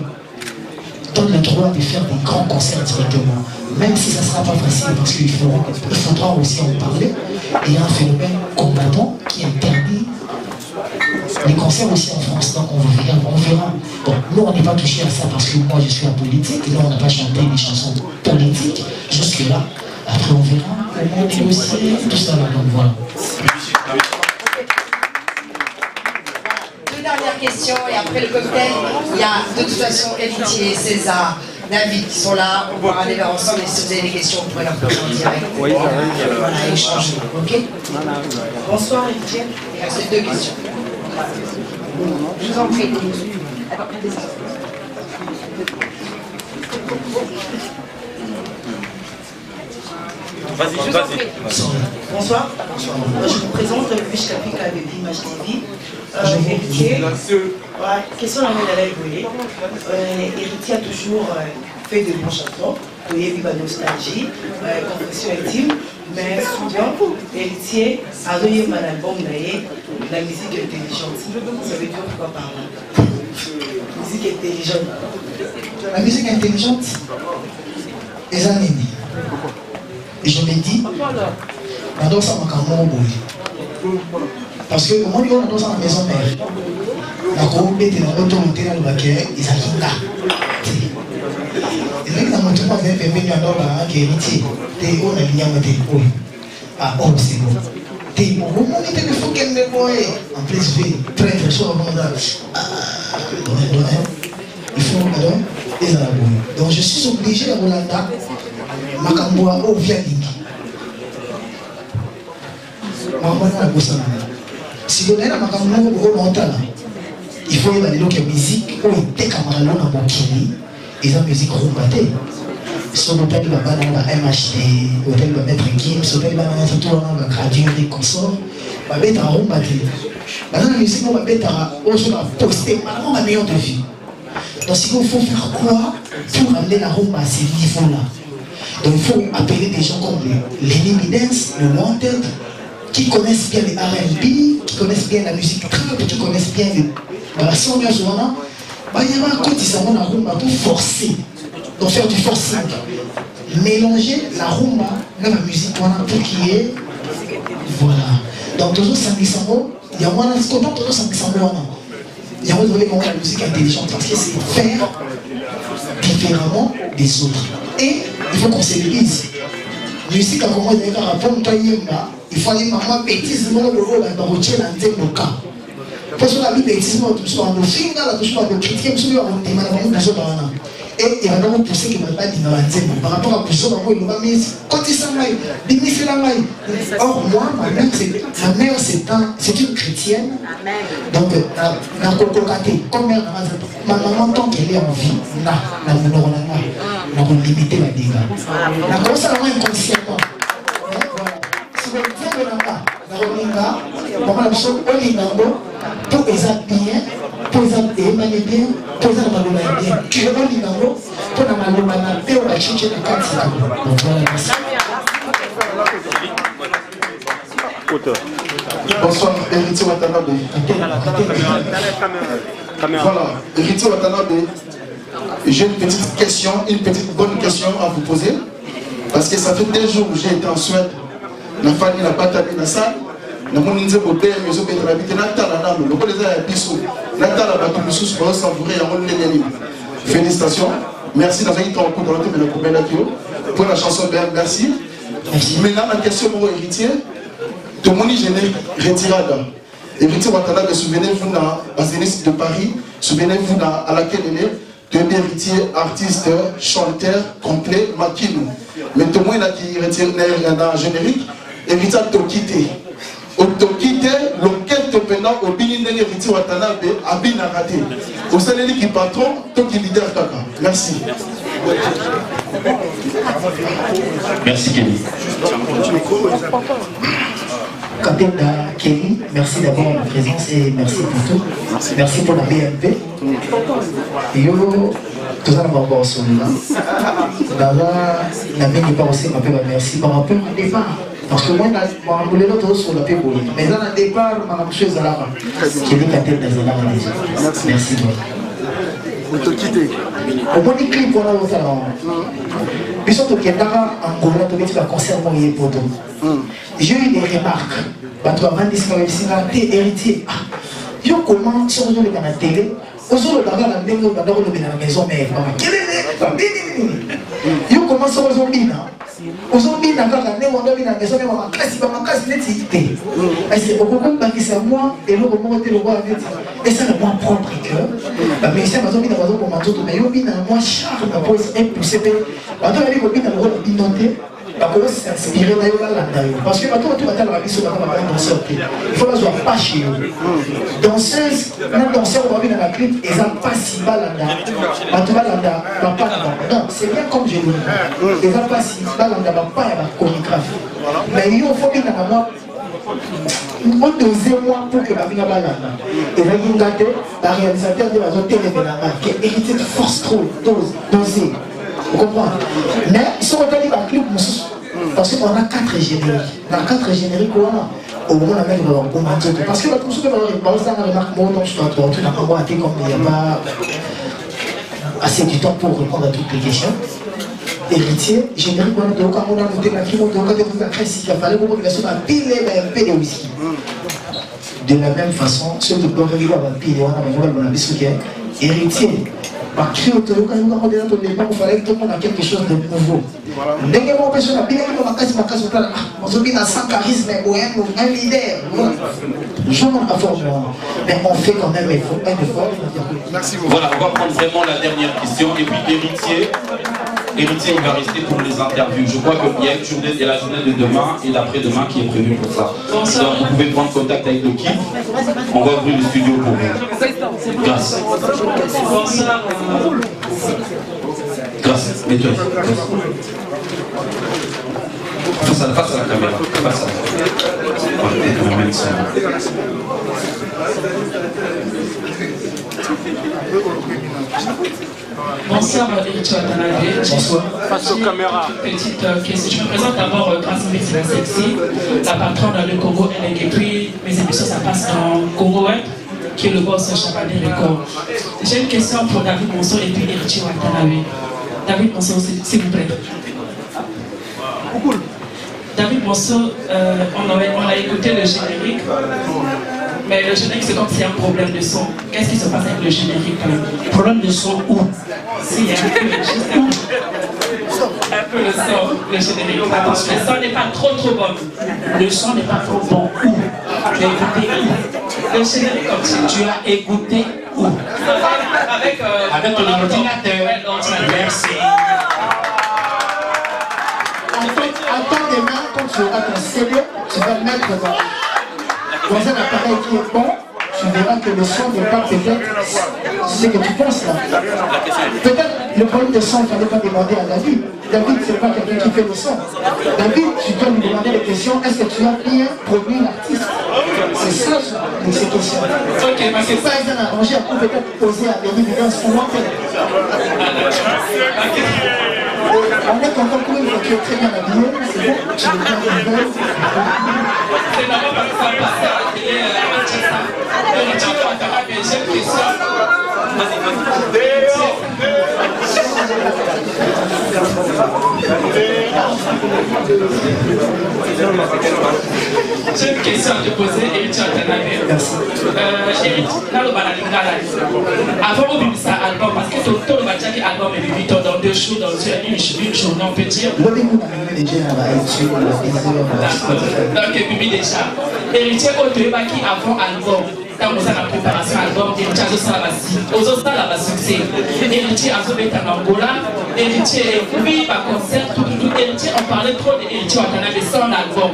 donne le droit de faire des grands concerts directement, même si ça ne sera pas facile, parce qu'il faudra aussi en parler. Et il y a un phénomène combattant qui interdit les concerts aussi en France, donc on verra. Bon, nous on n'est pas touché à ça parce que moi je suis apolitique, nous on n'a pas chanté des chansons politiques jusque-là. Après on verra comment négocier tout ça là, donc voilà. Dernière question et après le cocktail, il y a de toute façon Héritier, César, David qui sont là, on pourra aller vers ensemble et si vous avez des questions, vous pourrez leur poser en direct. Oui, voilà, échanger. Ok. Bonsoir Héritier. Il reste 2 questions. Je vous en prie. Vas-y. Bonsoir. Je vous présente Fiche Capica de l'Image TV. Héritier, question à Héritier a toujours fait de bons chansons, il y a eu de nostalgie, confession intime, mais souvent, Héritier a donné un album la musique intelligente. Ça veut dire quoi par là? Musique intelligente. La musique intelligente, les années. Et je me dis, dans ça, parce que au moins, on a dans la maison mère. La commune était dans l'autorité dans le baquet, ils ont là. Et là, il a montré qu'on avait fait venir dans la qui est héritier. T'es où on a lié à monter. Ah, oh, c'est bon. T'es bon, on était le fou qu'elle me voit. En plus, je vais très très chaud avant d'âge. Il faut alors, les Arabes. Donc, je suis obligé à Rolanda, Makamboa, au Vialingi. Si vous avez un il faut évaluer la musique où il était camarade dans mon kini et la musique rumbatée. Sur l'hôtel de la MHD, l'hôtel de Maître Kim, l'hôtel de la radio des consorts, ma bête à rumbatée. Maintenant la musique, ma bête à poster, maintenant ma meilleure de vie. Donc il faut faire quoi pour amener la rumba à ces niveaux-là? Donc il faut appeler des gens comme les Luminance, le Wanted, qui connaissent bien les R&B, qui connaissent bien la musique trap, qui connaissent bien la son bien souvent. Il y a un côté ça la rumba pour forcer, donc faire du forcing, mélanger la rumba dans la musique pour qu'il y ait, voilà. Donc toujours 500 mots, il y a moins de ce qu'on a toujours 500 mots. Il y a moins de la musique intelligente parce que c'est faire différemment des autres. Et il faut qu'on se dise, musique a commencé à rapport à il faut aller maman bêtise non le rôle dans le tien dans le cas parce que la vie bêtise non tout ça on filme là tout ça on critique tout ça on demande à nous ça et il va nous pousser que pas dire par rapport à tout ça on va mais quand il s'en va demi c'est la maille. Or moi ma mère c'est une chrétienne donc na kokokaté comme ma maman tant qu'elle est en vie na limiter la dégâts na comme ça vraiment inconsciemment. Pour les bien, pour les émaner bien, pour les malhommer bien. Tu veux pas l'Inango, pour la malhomana, pour la chiche de Katia. Bonsoir, Héritier Watanabe. Voilà, Héritier Watanabe, j'ai une petite question, une petite bonne question à vous poser. Parce que ça fait 2 jours que j'ai été en Suède. La famille n'a pas tapé dans la salle. La monnaie de beauté, mais je vais habiter dans la dame. Le rôle des bisous. La table à bateau, sous pour savourer un rôle de félicitations. Merci d'avoir été en cours de l'autre, mais le combien pour la chanson merci. Maintenant, la question pour héritier. Tout le monde est retirade. Héritier Watanabe, souvenez-vous dans la Zénith de Paris, souvenez-vous à laquelle il est. Tu es héritier, artiste, chanteur, complet, maquille. Mais tout le monde qui retire dans le générique, héritier Tokité. Au Tokité, lequel te pendant au Binindé héritier Watanabe, a bien raté. Au salaire qui patron, toi qui leader Kaka. Merci. Merci Kelly. Capitaine Kelly, merci d'abord de la présence et merci pour tout. Merci pour la BMP. Yo, tout ça, on va voir sur là. D'abord, la BMP n'est pas aussi ma merci par rapport au départ. Parce que moi, je voulais l'autre sur la paix. Mais dans le départ, je suis allé à Kelly Capitaine Dazalara déjà. Merci beaucoup. Au moins, les clips, on a aussi là. Puis surtout, qu'il y a un Angola, tu vas concert pour y pour tout. J'ai eu des remarques. Tu vas vendre des héritiers. Yo comment sur le dans la télé, aujourd'hui dans la maison mais yo comment sur aujourd'hui là. Aujourd'hui dans la maison mais ma casse netité. Est-ce que beaucoup de c'est moi et le moment le roi et ça le moi propre cœur. Mais c'est ma zone dans la zone pour ma zone mais yo bien moi charme pour impulser. Quand on aller au bien dans le rôle d'inonder s'inspirer parce que maintenant tu vas dans la mission il faut la voir pas chez eux danseuse même danseur on va venir dans la clip et ça pas si balanda non c'est bien comme je dis et ça pas si balanda pas la chorégraphie mais il faut bien dans moi on dosait moi pour que la vie balanda et là il gâté la réalisateur de la zone télé de la marque qui est hérité de force trop dosé. Vous comprenez? Mais ils sont retenus par clip parce qu'on a 4 génériques. Dans 4 génériques, on a au moment où on a même parce que la trousse de la remarque, bon, donc je dois comme il n'y a pas assez du temps pour répondre à toutes les questions. héritier, générique, on a de Okamona, on a de Kakimo, on a de Kakressi, il a fallu qu'on ait un pile de whisky. De la même façon, ceux qui peuvent arriver à pile, on a un héritier. Par cri au théo, quand on est dans le débat, il fallait que tout le monde ait quelque chose de nouveau. Dès que mon personne a bien dit, on se dit sans charisme, un leader. Je n'en ai pas fort, mais on fait quand même un effort. Merci beaucoup. Voilà, on va prendre vraiment la dernière question. Et puis héritier, il va rester pour les interviews. Je crois qu'il y a une journée, il y a la journée de demain et l'après-demain qui est prévue pour ça. Donc vous pouvez prendre contact avec l'équipe. On va ouvrir le studio pour vous. Grâce. Grâce. Mets-toi. Face à la caméra. Face à la caméra. Bonsoir Héritier Watanabe. Bonsoir. Face aux caméras. Petite question. Je me présente d'abord grâce à Miss Sexy, la patronne de Congo NG. Et puis mes émissions ça passe dans Congo Web, qui est le boss Chabané Record. J'ai une question pour David Monceau et puis Héritier Watanabe. David Monceau, s'il vous plaît. David Monceau, on a écouté le générique. Mais le générique, c'est comme s'il y a un problème de son. Qu'est-ce qui se passe avec le générique? Problème de son où? S'il y a un peu le son, le générique. Attention, le son n'est pas trop bon. Le son n'est pas trop bon. Où? Tu as écouté où? Le générique comme ça. Tu as écouté où? Avec ton ordinateur. Merci. Attends demain, quand tu auras ton CD, tu vas le mettre dans un appareil qui est bon, tu verras que le son n'est pas peut-être ce que tu penses là. Peut-être le problème de son, il ne fallait pas demander à David. David, c'est pas quelqu'un qui fait le son. David, tu dois lui demander des questions. Est-ce que tu as bien produit l'artiste? C'est ça, ces questions. C'est pas un arrangé à peut-être poser à David dans ce moment. On est content pour une voiture très bien habillée, c'est bon, tu es bien habillé. C'est d'abord parce que ça passe à la télé à Manchester. Héritier Watanabe, j'ai une question. J'ai une question à te poser, Héritier Watanabe. Là, le Balalingala, avant au Bimisa album, parce que tout le Bachaki album est venu dans 2 jours, dans une journée, on peut dire. Donc, Bibi déjà. Héritier Otoebaki avant album. Dans la préparation album, Héritier a succès. Héritier a sauvé en Angola. Héritier oui, concert, tout. Héritier, on parlait trop d'Héritier Watanabe son album.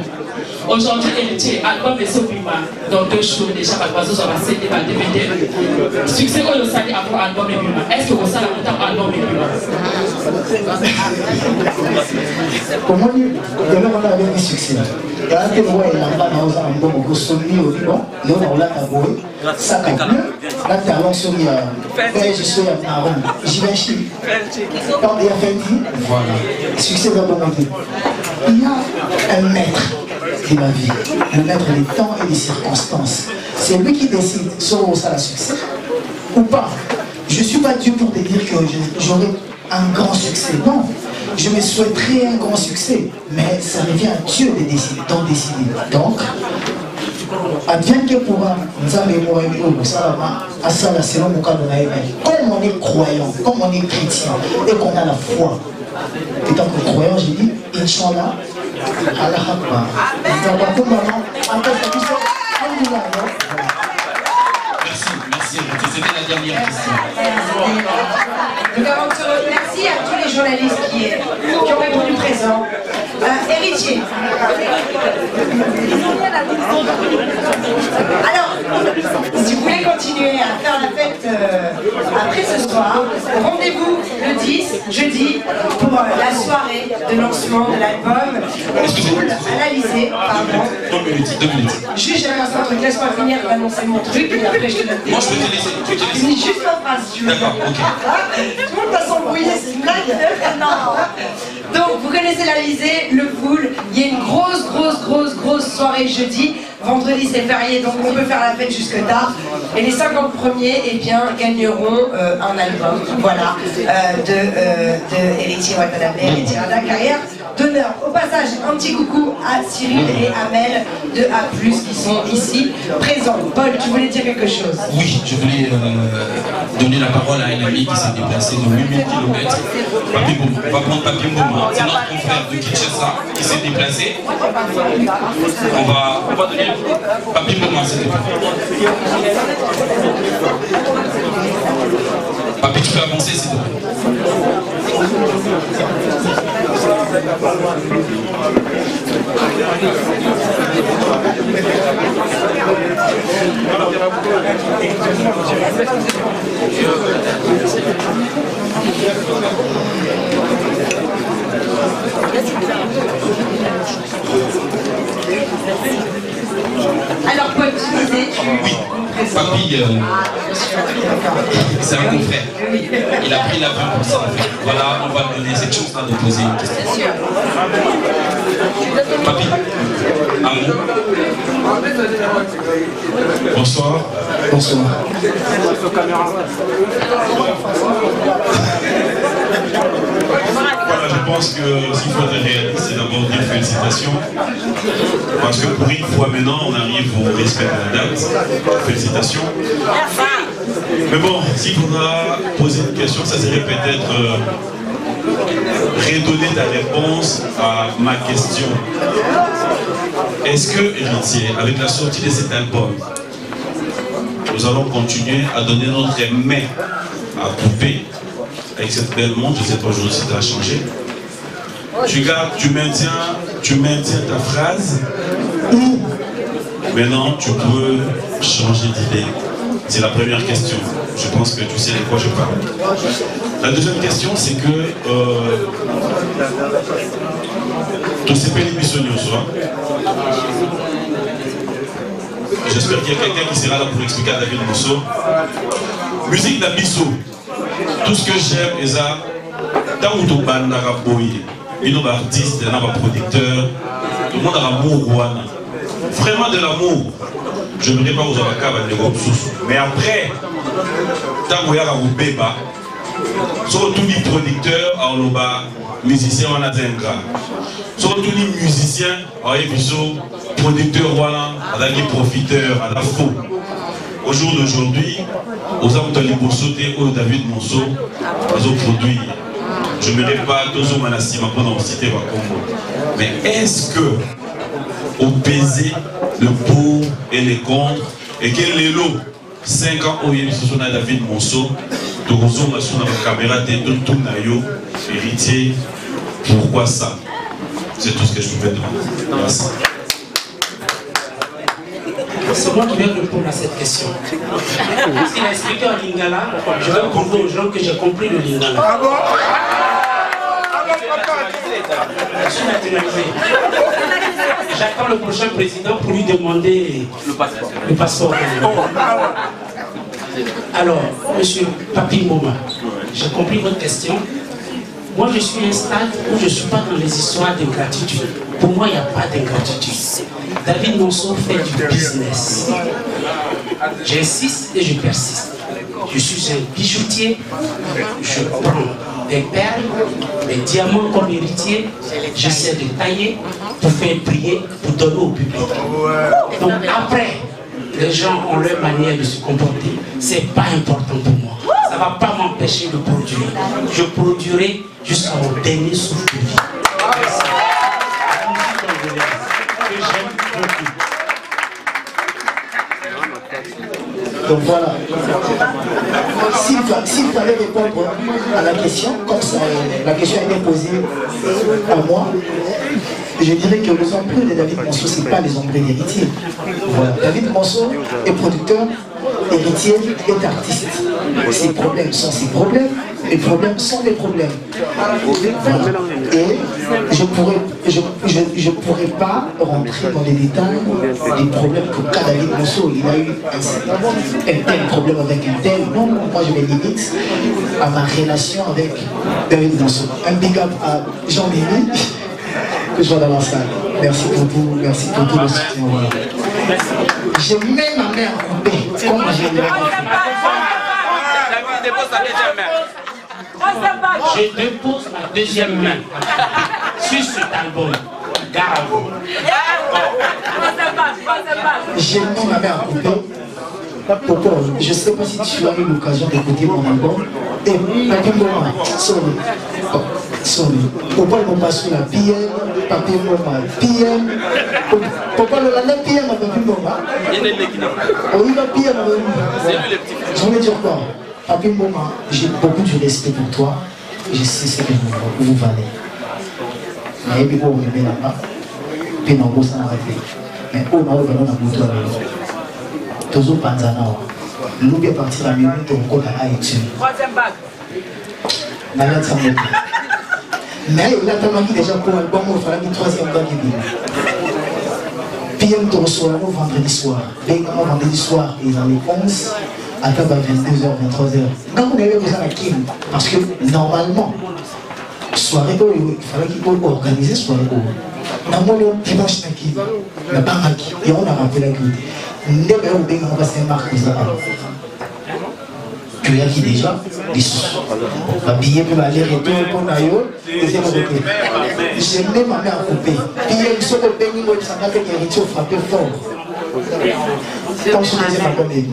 Aujourd'hui, Héritier, album est Sopima. Dans 2 jours déjà, Bazozo va CD, va DVD. Succès au Losali avant album et Bima. Est-ce que vous savez la album et Bima? Comment dire? Demain, on a un succès. Il y a un peu de voix et un album au Gosoli au Liban. Là, on a la boue. Ça quand même. Là, tu as lancé je suis à Rome. J'y vais chez lui. Quand il y a Fendi, voilà. Succès va augmenter. Il y a un maître de la vie, le maître des temps et des circonstances. C'est lui qui décide sur où ça a succès ou pas. Je ne suis pas Dieu pour te dire que j'aurai un grand succès. Non, je me souhaiterais un grand succès, mais ça revient à Dieu de décider, d'en décider. Donc, advienne que pourra, comme on est croyant, comme on est chrétien et qu'on a la foi. Et tant que croyant, j'ai dit, Inch'Allah, Allah Akbar. Merci, c'était la dernière question. Merci à tous les journalistes qui ont répondu présent. Héritier. Alors, si vous voulez continuer à faire la fête après ce soir, rendez-vous le 10, jeudi, pour la soirée de lancement de l'album à l'Elysée. Pardon. 2 minutes. Juste, j'avais un truc, laisse-moi finir d'annoncer mon truc et après je te donne. Moi, je peux te laisser. Je finis juste ma phrase. D'accord, ok. Tout le monde va s'embrouiller, c'est une blague. Non. Donc, vous connaissez l'Elysée, le Pool. Il y a une grosse soirée jeudi. vendredi c'est férié, donc on peut faire la fête jusque tard. Et les 50 premiers, eh bien, gagneront un album, voilà, de Héritier Watanabe, Héritier Rada, carrière d'honneur. Au passage, un petit coucou à Cyril et Amel de A+, qui sont ici présents. Paul, tu voulais dire quelque chose? Oui, je voulais donner la parole à un ami qui s'est déplacé de 8000 km. Papi Bouma, on va prendre Papi Bouma, c'est notre confrère de Kinshasa qui s'est déplacé. On va donner Papi Bouma, s'il te plaît. Papi, tu peux avancer, s'il te plaît. Alors Paul, tu disais, oui, Papi, c'est un confrère. Il a pris l'avion pour ça. Voilà, on va lui donner cette chance-là de poser une question. Papi, un mot. Bonsoir. Bonsoir. Voilà, je pense que s'il faut être réaliste, c'est d'abord dire félicitations. Parce que pour une fois maintenant, on arrive au respect de la date. Félicitations. Mais bon, s'il faudra poser une question, ça serait peut-être redonner ta réponse à ma question. Est-ce que, Héritier, avec la sortie de cet album, nous allons continuer à donner notre main à couper avec cette belle montre? Je ne sais pas aujourd'hui si tu as changé. Tu maintiens ta phrase ou maintenant tu peux changer d'idée? C'est la première question. Je pense que tu sais de quoi je parle. La deuxième question, c'est que tout ces pays j'espère qu'il y a quelqu'un qui sera là pour expliquer à David Mosso. Musique d'Abisso. Tout ce que j'aime, c'est ça. Tant que tu as un artiste, un producteur, tout le monde a l'amour. Vraiment de l'amour. Je ne dirais pas aux avocats, mais après, tant que tu as un béba, surtout les producteurs, musiciens, on a un gars. Surtout les musiciens, producteurs, les profiteurs, à la faux. Au jour d'aujourd'hui, aux hommes de l'Ibosoté, au David Monceau, les autres produits. Je ne mérite pas deux hommes à la cime, pendant cité Congo. Mais est-ce que, au baiser, le pour et les contre, et quel est l'eau 5 ans où il y a David Monceau, de Rozo, sur la caméra de tout Nayo, héritier, pourquoi ça? C'est tout ce que je pouvais demander. Merci. C'est moi qui vais répondre à cette question. S'il a expliqué en lingala, je vais prouver aux gens que j'ai compris le lingala. Je suis naturalisé. J'attends le prochain président pour lui demander le passeport. Alors, monsieur Papi Bouma, j'ai compris votre question. Moi, je suis à un stade où je ne suis pas dans les histoires d'ingratitude. Pour moi, il n'y a pas d'ingratitude. David Monceau fait du business. J'insiste et je persiste. Je suis un bijoutier. Je prends des perles, des diamants comme héritier. J'essaie de tailler pour faire prier, pour donner au public. Donc après, les gens ont leur manière de se comporter. Ce n'est pas important pour moi. Ça ne va pas m'empêcher de produire. Je produirai jusqu'à mon dernier souffle de vie. Donc voilà. S'il fallait répondre à la question, comme ça, la question a été posée à moi, je dirais que les embruns de David Monceau, ce n'est pas les embruns d'héritier. Voilà. David Monceau est producteur, héritier est artiste. Ses problèmes sont ses problèmes, les problèmes sont les problèmes. Voilà. Et je pourrais pas rentrer dans les détails des problèmes que qu'a David Monceau. Il a eu un tel problème avec un tel. Non, moi je me limite à ma relation avec David Monceau. Un big up à Jean-Mimi, que gens dans la salle. Merci pour tout le soutien. Voilà. Je mets ma main en coupé. Comme j'ai dit. Je dépose ma deuxième main sur cet album. Garde. J'ai mis ma main en coupé. Pourquoi? Je ne sais pas si tu as eu l'occasion d'écouter mon album. Et Papi Mboma, sorry. Pourquoi il m'a pas sur la PM, Papi Mboma, PM. Pourquoi le lendemain PM à Papi Mboma? Oui, la PM à Papi Mboma. Je voulais dire quoi? Papi Mboma, j'ai beaucoup de respect pour toi. Je sais ce que vous valez. Mais puis on me met là-bas. Puis on bosse en rêve. Mais on a ouvert un bouton. Toujours Panzana. L'eau est parti la minute au code à Haïti. Malade sans moto. Mais il a tellement déjà pour un bon mot, il fallait une troisième bague. PM te reçoit vendredi soir. Également vendredi soir, ils ont les 11 à 22h, 23h. Quand vous avez besoin de Kim, parce que normalement, soirée, il fallait qu'il puisse organiser soirée. Normalement, dimanche, il n'y a pas de et on a rappelé la gueule. On va se marquer ça. Tu as qui déjà des sous. On va payer pour aller retourner pour Nayo. J'ai même ma mère coupée. Puis il y a une sorte de béni, moi, ça m'a fait un rituel frappé fort. Comme je disais, ma commune.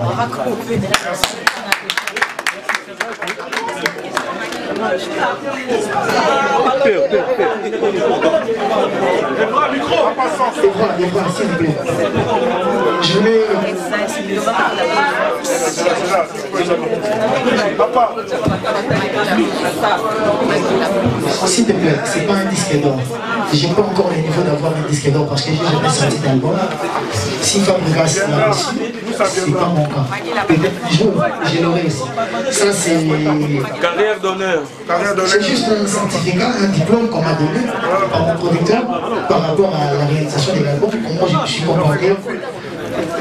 S'il vous plaît. Je vais... S'il te plaît, c'est pas un disque d'or. J'ai pas encore le niveau d'avoir un disque d'or parce que j'ai jamais sorti d'album. Si Fabrice l'a reçu, c'est pas mon cas. Peut-être un jour, je l'aurai aussi. Ça, c'est... Carrière d'honneur. C'est juste un certificat, un diplôme qu'on m'a donné par mon producteur par rapport à la réalisation de l'album. Comment je me suis comporté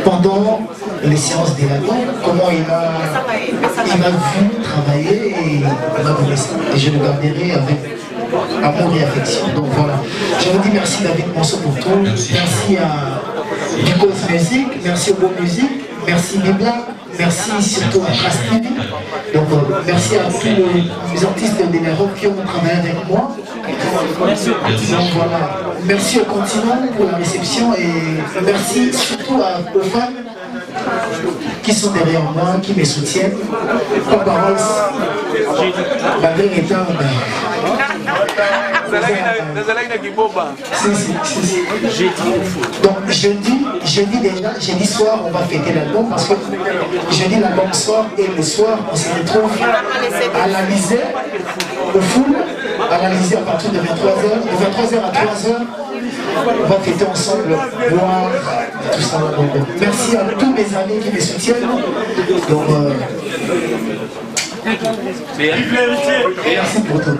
pendant les séances de l'album, comment il m'a vu travailler et il m'a donné ça. Et je le garderai avec amour et affection. Donc voilà. Je vous dis merci David Monceau pour tout. Merci à Because Music, merci au Beau Musique, merci Bibla, merci surtout à Trace TV. Donc merci à tous les artistes de l'Europe qui ont travaillé avec moi. Donc voilà. Merci au continent pour la réception et merci surtout aux femmes qui sont derrière moi, qui me soutiennent. Papa Rose, malgré les temps, donc jeudi déjà, jeudi soir on va fêter l'album parce que jeudi l'album sort et le soir on se retrouve à l'Alizé, au full, à l'Alizé à partir de 23h, de 23h à 3h. On va fêter ensemble, boire, tout ça. Donc, merci à tous mes amis qui me soutiennent. Donc, merci pour tout.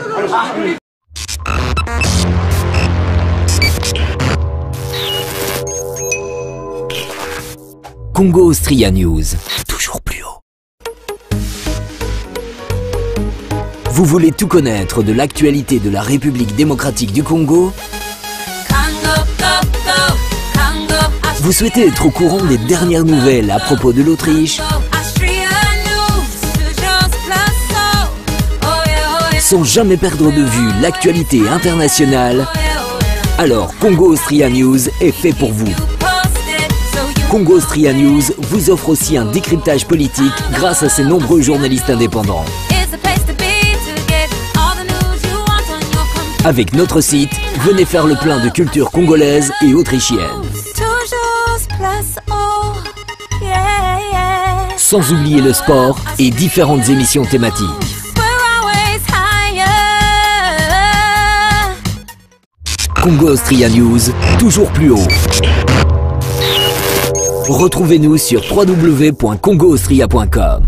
Congo Austria News, toujours plus haut. Vous voulez tout connaître de l'actualité de la République démocratique du Congo? Vous souhaitez être au courant des dernières nouvelles à propos de l'Autriche? Sans jamais perdre de vue l'actualité internationale? Alors Congo Austria News est fait pour vous. Congo Austria News vous offre aussi un décryptage politique grâce à ses nombreux journalistes indépendants. Avec notre site, venez faire le plein de culture congolaise et autrichienne. Sans oublier le sport et différentes émissions thématiques. Congo Austria News, toujours plus haut. Retrouvez-nous sur www.congoaustria.com.